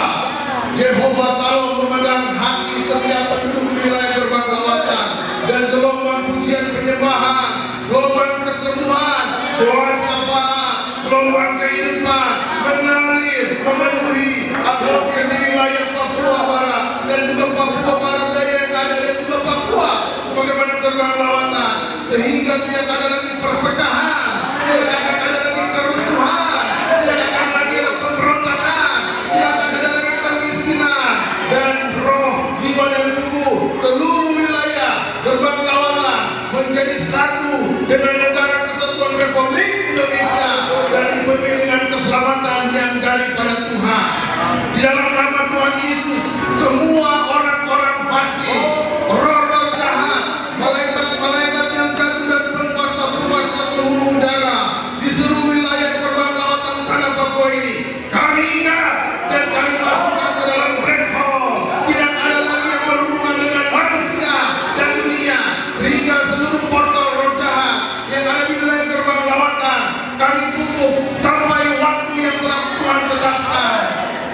Yehova selalu memegang hati setiap penduduk di wilayah gerbang lautan, dan gelombang pujian penyembahan, gelombang kesembuhan, doa syafaat, gelombang kehidupan mengalir memenuhi atmosfer di wilayah Papua Barat dan juga Papua Barat Daya yang ada, dan juga Papua sebagaimana gerbang lautan, sehingga tidak ada lagi perpecahan, tidak akan ada lagi kerusuhan, tidak akan lagi ada pemberontakan, tidak akan ada lagi kemiskinan, dan roh, jiwa dan tubuh seluruh wilayah gerbang lautan menjadi satu dengan negara kesatuan Republik Indonesia dan dipenuhi dengan keselamatan yang daripada Tuhan. Di dalam nama Tuhan Yesus, semua orang-orang fasik, roh-roh jahat, malaikat-malaikat yang jatuh dan penguasa-penguasa penghulu udara di seluruh wilayah gerbang lautan tanah Papua ini, kami ingat dan kami masukkan ke dalam black hole. Tidak ada lagi yang berhubungan dengan manusia dan dunia, sehingga seluruh portal roh jahat yang ada di wilayah gerbang lautan kami tutup sampai waktu yang telah Tuhan tetapkan.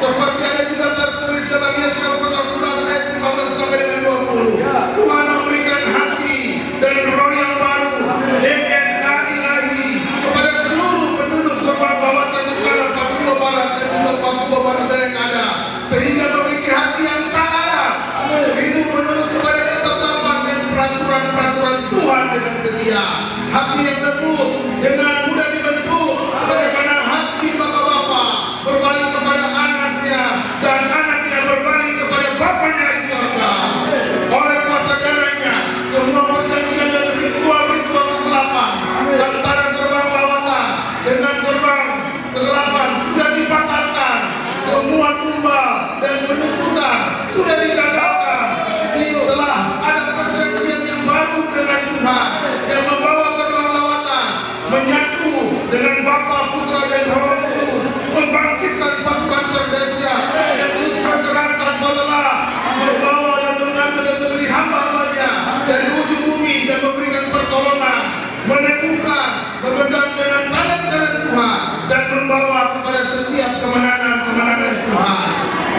Seperti ada juga tertulis dalam Yesaya pasal 11 ayat 15 sampai dengan 20. Tuhan memberikan hati dan roh yang baru, DNA ilahi, kepada seluruh penduduk gerbang lautan di tanah Papua Barat dan juga Papua Barat yang ada, sehingga memiliki hati yang taat untuk hidup menurut kepada ketetapan dan peraturan-peraturan Tuhan dengan setia. Hati yang lembut dengan mudah dibentuk, sebagaimana hati bapak-bapak berbalik kepada anaknya dan anaknya berbalik kepada bapaknya di surga. Oleh kuasa darahnya, semua perjanjian dan ritual-ritual kegelapan antara gerbang lautan dengan gerbang kegelapan sudah dibatalkan. Semua tumbal dan penuntutan sudah digagalkan. Setelah ada perjanjian yang baru dengan Tuhan yang membawa gerbang lautan menyatu kepada setiap kemenangan-kemenangan Tuhan.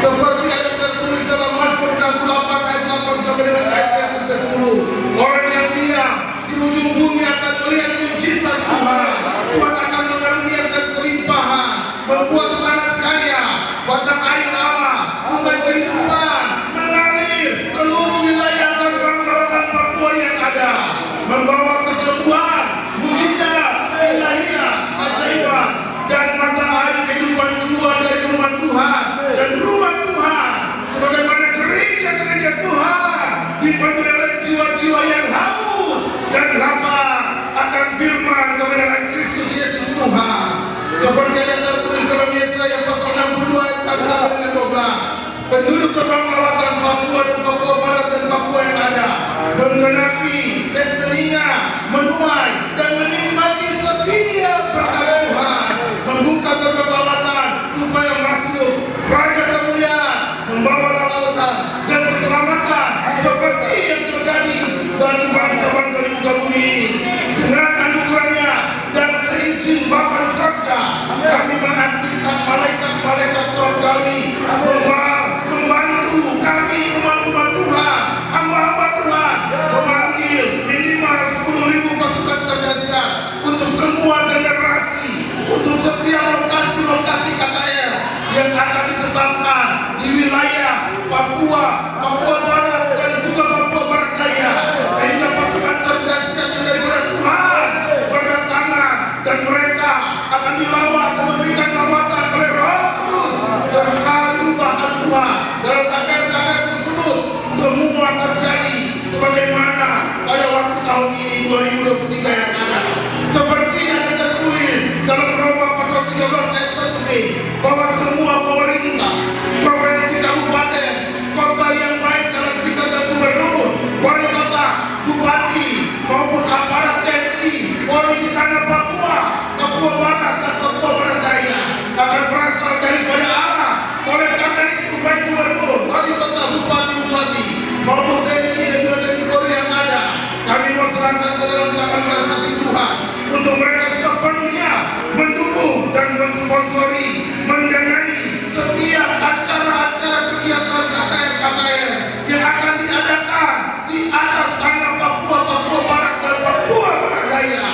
Seperti ada tertulis dalam Mazmur 68 ayat 8 sampai dengan ayat yang ke-10. Orang yang diam di ujung bumi akan melihat mujizat Tuhan. Tuhan akan mengaruniakan kelimpahan, membuat sangat kaya, batang air Allah, sungai kehidupan mengalir seluruh wilayah dan daratan Papua yang ada, membawa kesembuhan, mujizat, ilahiyah, ajaiban, dan mata air kehidupan keluar dari rumah Tuhan dan rumah Tuhan, sebagaimana gereja-gereja Tuhan dipenuhi oleh jiwa-jiwa yang haus dan lapar akan firman kebenaran Kristus Yesus Tuhan. Seperti yang tertulis dalam Yesaya pasal 62 ayat 6 sampai dengan 12. Penduduk terbang lautan Papua dan Papua Barat dan Papua yang ada menggenapi tes telinga, menuai dan menikmati setiap berkat Tuhan, membuka gerbang lautan supaya masuk Raja kemuliaan, membawa lautan dan keselamatan seperti yang terjadi bagi bangsa-bangsa di muka bumi ini. Dengan anugerahnya dan seizin Bapa di surga, kami mengaktifkan malaikat-malaikat surgawi membantu kami umat-umat Tuhan, hamba-hamba Tuhan, memanggil minimal 10.000 pasukan terdahsyat untuk semua generasi, untuk setiap lokasi-lokasi KKR yang akan ditetapkan di wilayah Papua, Papua Barat dan juga Papua Barat Jaya, sehingga pasukan terdahsyat yang daripada Tuhan berdatangan dan mereka akan dilawat dan memberikan lawatan oleh Roh Kudus serta perubahan Tuhan dalam KKR tersebut. Semua terjadi sebagaimana pada waktu tahun ini 2023 yang ada, seperti yang tertulis dalam Roma pasal 13 ayat 1b, bahwa semua pemerintah, provinsi, kabupaten, kota yang baik dalam tingkatan gubernur, wali kota, bupati maupun aparat TNI, Polri di tanah Papua, Papua Barat dan Papua Barat Daya akan berasal daripada Allah. Oleh karena itu, baik gubernur, wali kota, bupati maupun TNI dan juga TNI Polri yang ada, kami mau serahkan ke dalam tangan kasih Tuhan untuk mereka sepenuhnya mendukung dan mensponsori, mendanai setiap acara-acara kegiatan KKR yang akan diadakan di atas tanah Papua, Papua Barat dan Papua Barat Daya.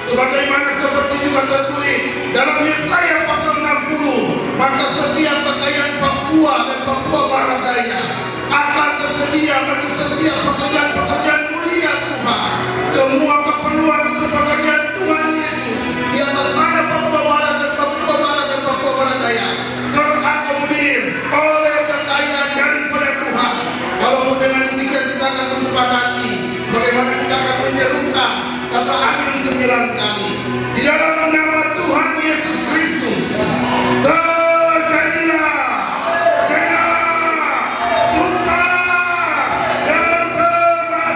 Sebagaimana seperti juga tertulis dalam Yesaya pasal 60, maka setiap kekayaan Papua dan Papua Barat Daya akan tersedia bagi setiap pekerjaan-pekerjaan mulia Tuhan. Semua keperluan itu pekerjaan Tuhan Yesus di atas tanah Papua Barat dan Papua Barat dan Papua Barat Daya terakomodir oleh kekayaan daripada Tuhan. Kalau dengan demikian kita akan bersepakati, sebagaimana kita akan menyerukan kata amin 9 kali di dalam nama Tuhan Yesus Kristus. Terjadilah genap, tuntas, dan terbaik.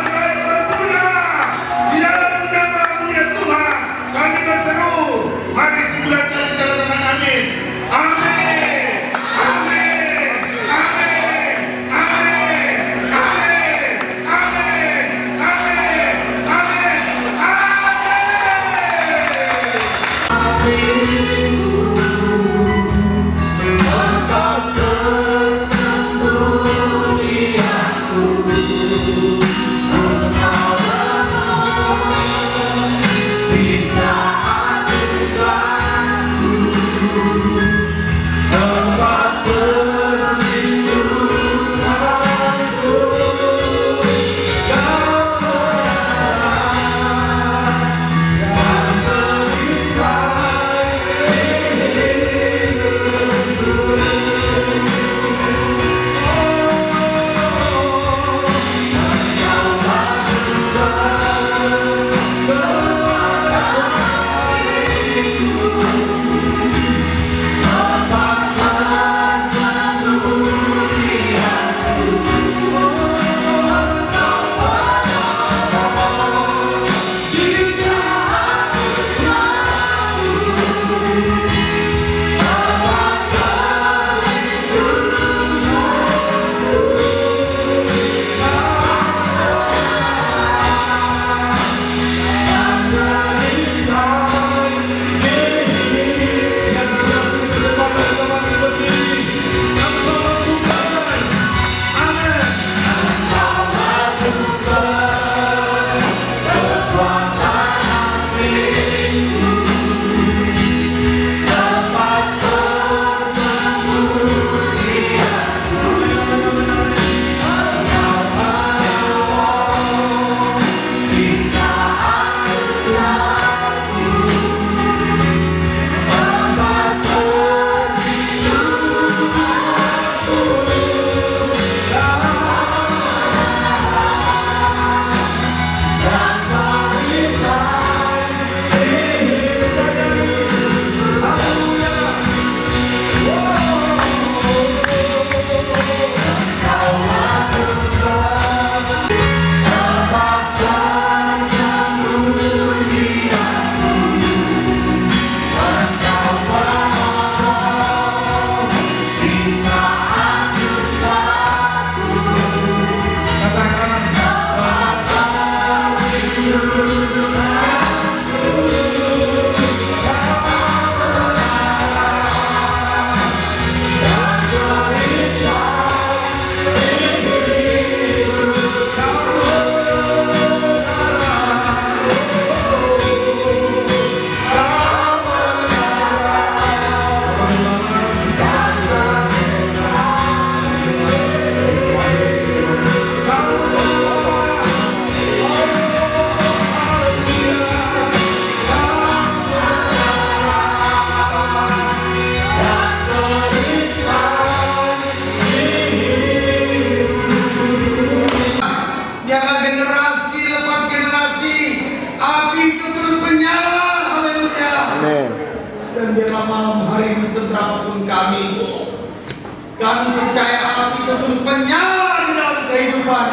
Kami percaya api itu terus menyala di dalam kehidupan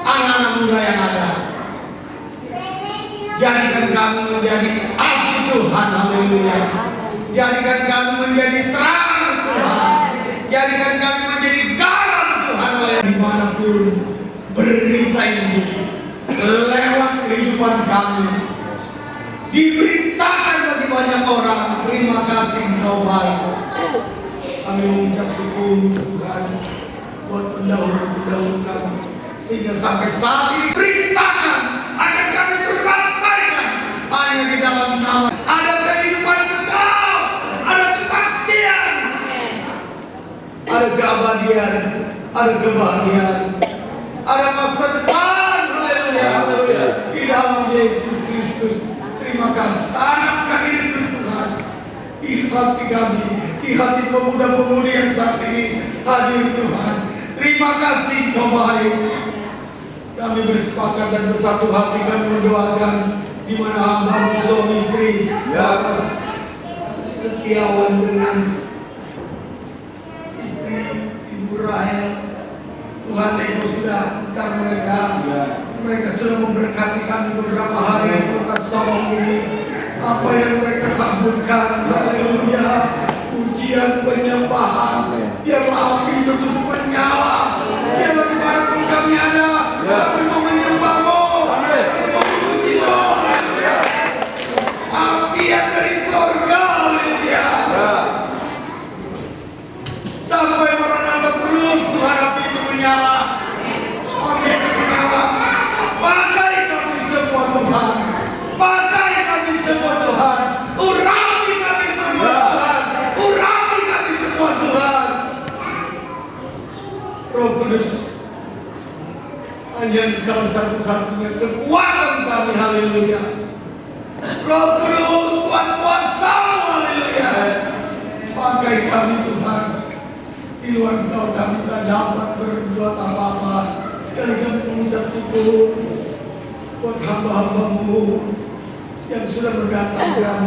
anak-anak muda yang ada. Jadikan kami menjadi api Tuhan, haleluya. Jadikan kami menjadi terang Tuhan. Jadikan kami menjadi garam Tuhan, dimanapun berita ini lewat kehidupan kami diberitakan bagi banyak orang. Terima kasih Engkau baik. Kami mengucap syukur Tuhan buat pendahulu-pendahulu kami, sehingga sampai saat ini beritakan akan kami terus sampaikan hanya di dalam nama. Ada kehidupan kekal, ada kepastian, ada keabadian, ada kebahagiaan, ada masa depan, haleluya, di dalam Yesus Kristus. Terima kasih, tanamkan ini terus Tuhan di hati kami, di hati pemuda-pemudi yang saat ini hadir Tuhan. Terima kasih Kau baik. Kami bersepakat dan bersatu hati kami mendoakan di mana hamba suami istri Bapak Setiawan dengan istri Ibu Rahel. Tuhan Engkau sudah antar mereka. Mereka sudah memberkati kami beberapa hari di kota Sorong ini. Apa yang mereka kabulkan, haleluya, pujian, penyembahan, biarlah api itu terus menyala. Biarlah dimanapun kami ada, kami mau menyembah-Mu, kami mau memuji-Mu, haleluya. Api yang dari surga, haleluya. Sampai Maranatha terus Tuhan, api itu menyala. Api itu menyala. Pakai kami semua Tuhan. Pakai kami semua Tuhan. Urapi kami semua Tuhan. Urapi kami semua Tuhan. Roh Kudus, hanya Engkau satu-satunya kekuatan kami, haleluya. Roh Kudus, kuat kuasa-Mu, haleluya. Pakai kami Tuhan. Di luar Engkau kami tak dapat berbuat apa-apa. Sekali kami mengucap syukur buat hamba-hamba-Mu yang sudah mendatangkan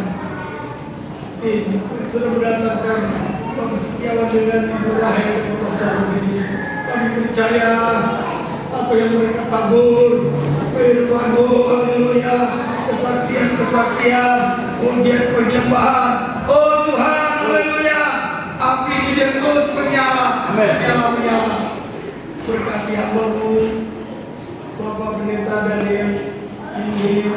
tim, yang sudah mendatangkan Bapak Setiawan dengan Ibu Rahel ke kota Sorong ini. Kami percaya apa yang mereka tabur, firman-Mu, haleluya, kesaksian-kesaksian, pujian penyembahan. Oh Tuhan, haleluya, api ini dia terus menyala, menyala. Berkati hamba-Mu, Bapak Pendeta Daniel ini,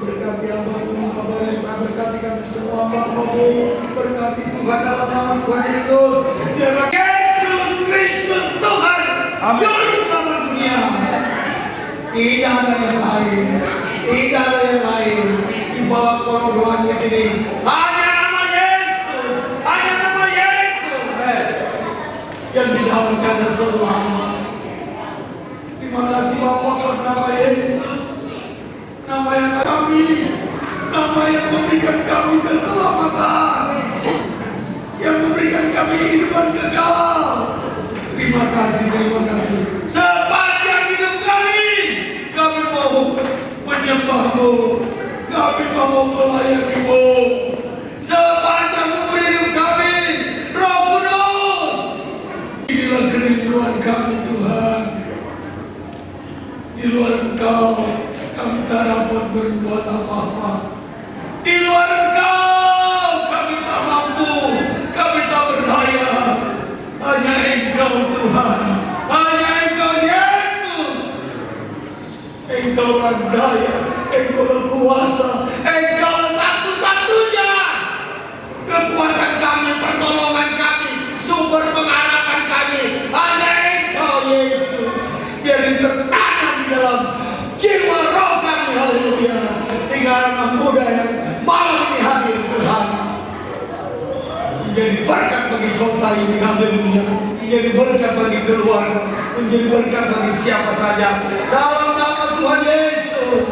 berkati hamba-Mu, Bapak Reza, berkati kami semua hamba-Mu, berkati Tuhan dalam nama Tuhan Yesus. Biarlah Yesus Kristus Tuhan, Juru Selamat dunia. Tidak ada yang lain, tidak ada yang lain di bawah kolong langit ini. Hanya nama Yesus, hanya nama Yesus yang di dalamnya ada selamat. Terima kasih Bapak buat nama Yesus, nama yang kami, nama yang memberikan kami keselamatan, yang memberikan kami kehidupan kekal. Terima kasih, terima kasih. Sepanjang hidup kami mau menyembah-Mu, kami mau melayani-Mu. Sepanjang umur hidup kami, Roh Kudus, inilah kerinduan kami Tuhan. Di luar Engkau kami tak dapat berbuat apa-apa. Di luar Engkau kami tak mampu, kami tak berdaya. Hanya Engkau Tuhan, hanya Engkau Yesus. Engkau lah daya, Engkau lah kuasa, Engkau lah satu-satunya kekuatan kami, pertolongan kami, sumber pengharapan kami. Hanya Engkau Yesus. Biar ditertanam di dalam jiwa roh kami, haleluya. Sehingga anak muda yang malam ini hadir Tuhan menjadi berkat bagi kota ini, haleluya. Menjadi berkat bagi keluarga, menjadi berkat bagi siapa saja. Dalam nama Tuhan Yesus,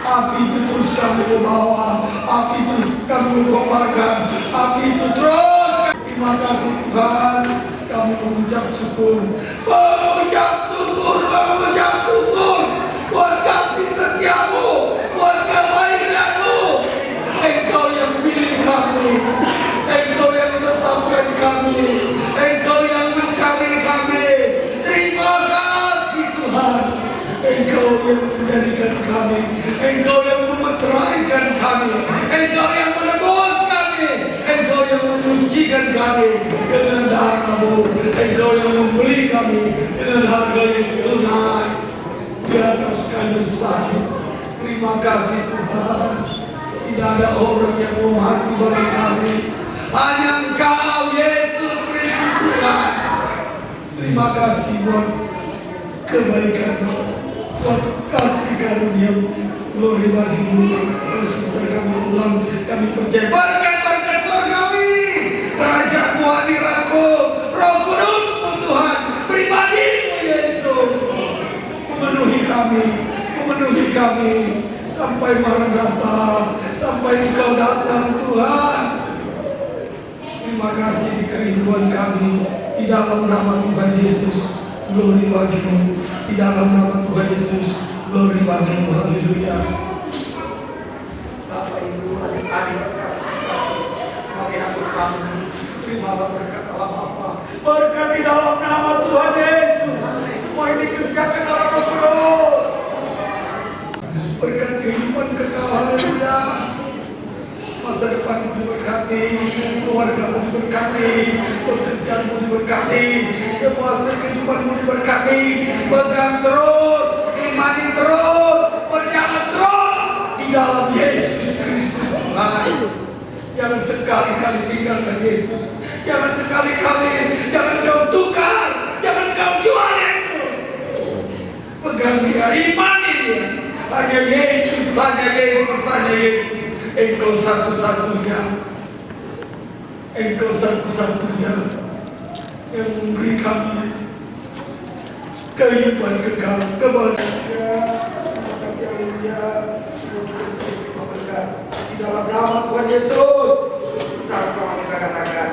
api itu terus kami bawa, api itu kami kobarkan, api itu terus. Terima kasih Tuhan, kami mengucap syukur, mengucap syukur buat kasih setiamu, buat kebaikanmu. Engkau yang pilih kami, Engkau yang tetapkan kami, Engkau yang menjadikan kami, Engkau yang memeteraikan kami, Engkau yang menebus kami, Engkau yang menyucikan kami dengan darah-Mu, Engkau yang membeli kami dengan harga yang tunai di atas kayu salib. Terima kasih Tuhan. Tidak ada orang yang mau mati bagi kami, hanya Engkau Yesus Kristus Tuhan. Terima kasih buat kebaikan-Mu, buat kasih karunia-Mu. Glory bagi-Mu. Terus kami ulang, kami percaya berkat-berkat surgawi, kerajaan-Mu, hadirat-Mu, Roh Kudus-Mu Tuhan, pribadi-Mu Yesus, memenuhi kami sampai Maranatha, sampai Engkau datang Tuhan. Terima kasih di kerinduan kami, di dalam nama Tuhan Yesus. Glory bagi-Mu, di dalam nama Tuhan Yesus. Glory bagi-Mu, haleluya. Bapak Ibu, adik-adik terkasih, kami hasil kami, terimalah berkat Allah Bapa, berkat di dalam nama Tuhan Yesus. Semua ini dikerjakan dalam Roh Kudus. Berkat kehidupan kekal, haleluya. Masa depanmu diberkati, keluargamu diberkati, pekerjaanmu diberkati, semua kehidupanmu diberkati. Pegang terus, imani terus, berjalan terus di dalam Yesus Kristus Tuhan. Jangan sekali-kali tinggalkan Yesus. Jangan sekali-kali, jangan kau tukar, jangan kau jual Yesus. Pegang Dia, imani Dia. Hanya Yesus, hanya Yesus, hanya Yesus. Engkau satu-satunya, Engkau satu-satunya yang memberi kami kehidupan kekal, kebahagiaan. Terima kasih, haleluya. Semua kita terima berkat di dalam nama Tuhan Yesus. Sama-sama kita katakan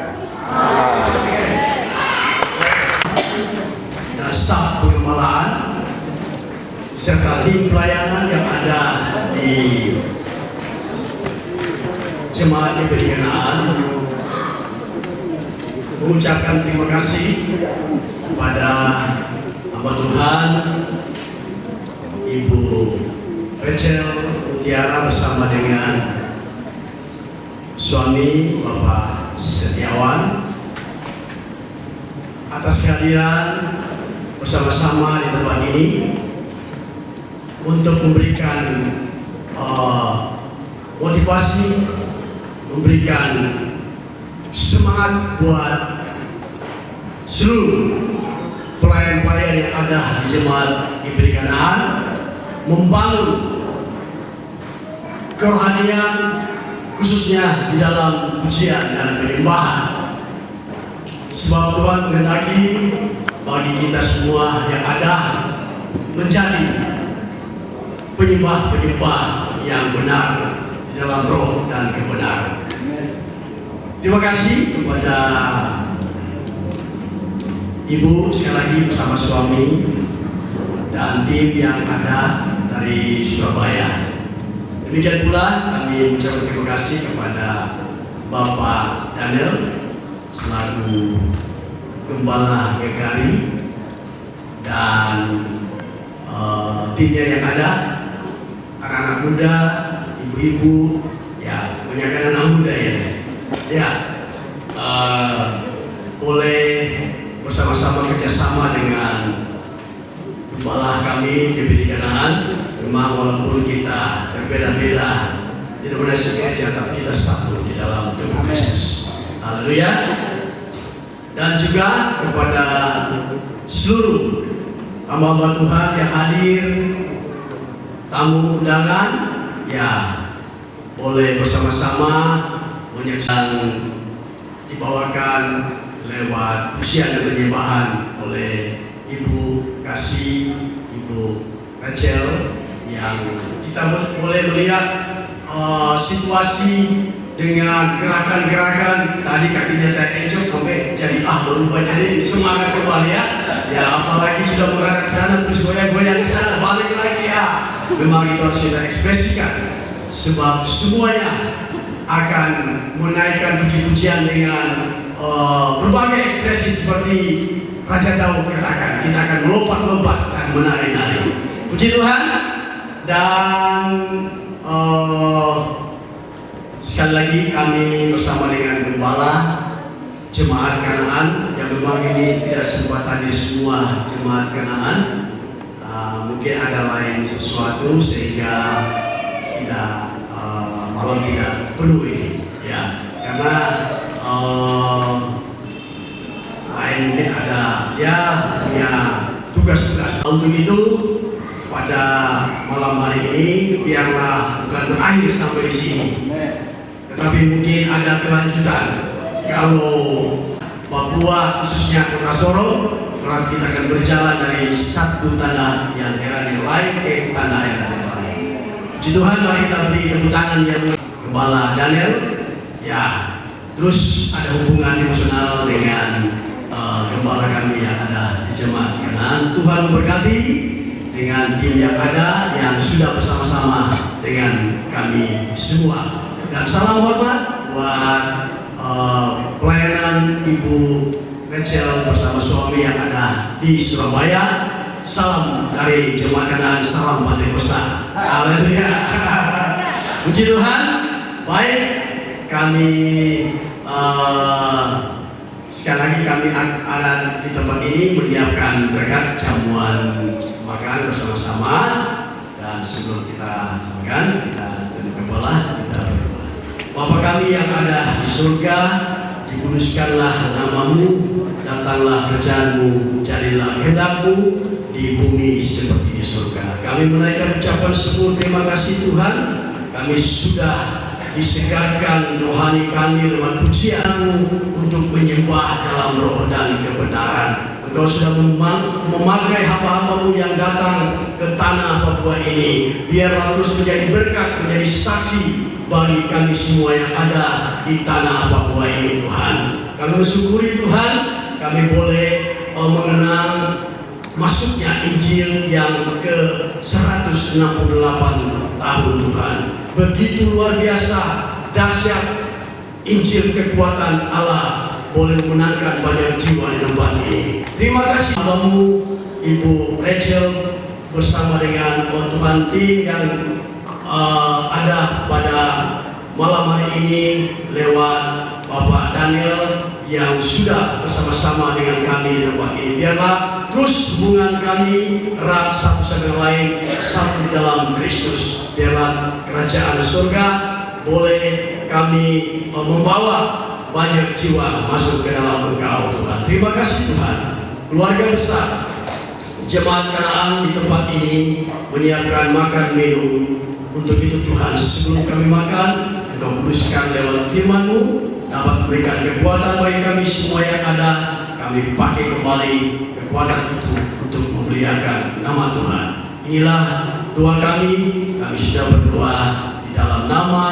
amin. Dan staf pengembalaan serta tim pelayanan yang ada di Jemaat Diberi Kenaan mengucapkan terima kasih kepada hamba Tuhan Ibu Rachel Mutiara bersama dengan suami Bapak Setiawan atas kehadiran bersama-sama di tempat ini untuk memberikan motivasi, memberikan semangat buat seluruh pelayan-pelayan yang ada di Jemaat Diberi Kenaan, membangun kerohanian khususnya di dalam pujian dan penyembahan. Sebab Tuhan menghendaki bagi kita semua yang ada menjadi penyembah-penyembah yang benar di dalam roh dan kebenaran. Terima kasih kepada Ibu sekali lagi bersama suami dan tim yang ada dari Surabaya. Demikian pula kami mengucapkan terima kasih kepada Bapak Daniel selaku Gembala GKRI dan timnya yang ada, anak-anak muda, ibu-ibu, ya banyak anak muda ya, boleh bersama-sama kerjasama dengan gembala kami Diberi Kenaan. Memang walaupun kita berbeda-beda denominasinya, tapi kita satu di dalam tubuh Kristus. Haleluya. Dan juga kepada seluruh hamba Tuhan yang hadir, tamu undangan, ya boleh bersama-sama menyaksikan dibawakan lewat pujian dan penyembahan oleh Ibu Kasih, Ibu Rachel, yang kita boleh melihat situasi dengan gerakan-gerakan. Tadi kakinya saya encok sampai jadi berubah jadi semangat kembali ya. Ya apalagi sudah menghadap ke sana terus goyang-goyang ke sana balik lagi ya. Memang itu harus kita ekspresikan, sebab semuanya akan menaikkan puji-pujian dengan berbagai ekspresi seperti Raja Daud katakan, kita akan melompat-lompat dan menari-nari. Puji Tuhan. Dan sekali lagi kami bersama dengan Gembala Jemaat Kanaan yang memang ini tidak sempat hadir semua Jemaat Kanaan. Mungkin ada lain sesuatu sehingga tidak malam tidak penuh ini ya, karena lain mungkin ada ya punya tugas-tugas. Untuk itu pada malam hari ini biarlah bukan berakhir sampai di sini, tetapi mungkin ada kelanjutan. Kalau Papua khususnya Kota Sorong, nanti kita akan berjalan dari satu tanah yang lain ke tanah yang lain. Puji Tuhan, mari kita beri tepuk tangan yang Gembala Daniel. Ya, terus ada hubungan emosional dengan gembala kami yang ada di Jemaat Kanaan. Tuhan memberkati dengan tim yang ada yang sudah bersama-sama dengan kami semua. Dan salam hormat buat pelayanan Ibu Rachel bersama suami yang ada di Surabaya. Salam dari Jemaat Kanaan, salam Pantekosta. Haleluya. Puji Tuhan. Baik, kami sekali lagi kami ada di tempat ini menyiapkan berkat jamuan makan bersama-sama. Dan sebelum kita makan, kita tunduk kepala, kita berdoa. Bapa kami yang ada di surga, dikuduskanlah namamu, datanglah kerajaan-Mu, jadilah kehendak-Mu di bumi seperti di surga. Kami menaikkan ucapan syukur terima kasih Tuhan, kami sudah disegarkan rohani kami dengan pujian-Mu untuk menyembah dalam roh dan kebenaran. Engkau sudah memakai hamba-hamba-Mu yang datang ke tanah Papua ini. Biarlah terus menjadi berkat, menjadi saksi bagi kami semua yang ada di tanah Papua ini Tuhan. Kami mensyukuri Tuhan, kami boleh mengenang masuknya Injil yang ke 168 tahun Tuhan. Begitu luar biasa, dahsyat Injil kekuatan Allah boleh memenangkan banyak jiwa di tempat ini. Terima kasih hambamu Ibu Rachel bersama dengan Tuhan tim yang ada pada malam hari ini lewat Bapak Daniel yang sudah bersama-sama dengan kami di tempat ini. Biarlah terus hubungan kami erat satu sama lain, satu di dalam Kristus. Biarlah kerajaan surga boleh kami membawa banyak jiwa masuk ke dalam Engkau Tuhan. Terima kasih Tuhan. Keluarga besar Jemaat Kanaan di tempat ini menyiapkan makan minum. Untuk itu Tuhan, sebelum kami makan, Engkau kuduskan lewat firman-Mu, dapat memberikan kekuatan bagi kami semua yang ada. Kami pakai kembali kekuatan itu untuk memuliakan nama Tuhan. Inilah doa kami sudah berdoa di dalam nama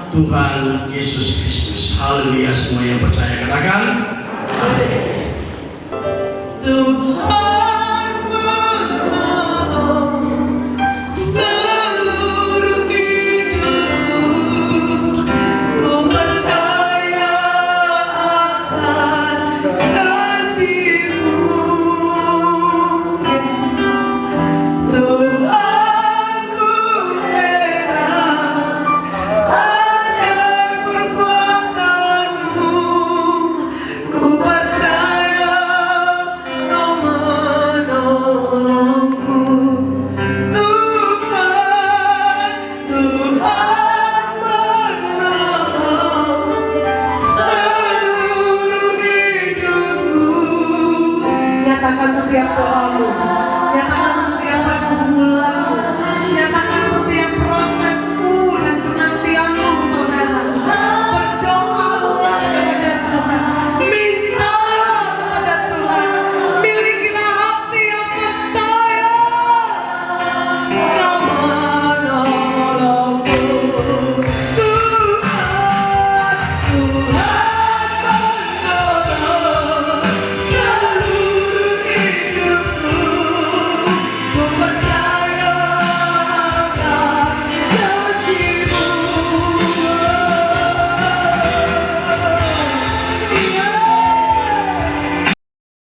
Tuhan Yesus Kristus. Haleluya, semua yang percaya katakan amin. Tuhan menolong seluruh hidupku, ku percaya akan janji-Mu, Yes. Tuhan ku heran akan perbuatan-Mu, ku percaya Kau menolongku. Tuhan menolong seluruh hidupku. Nyatakan setiap doamu.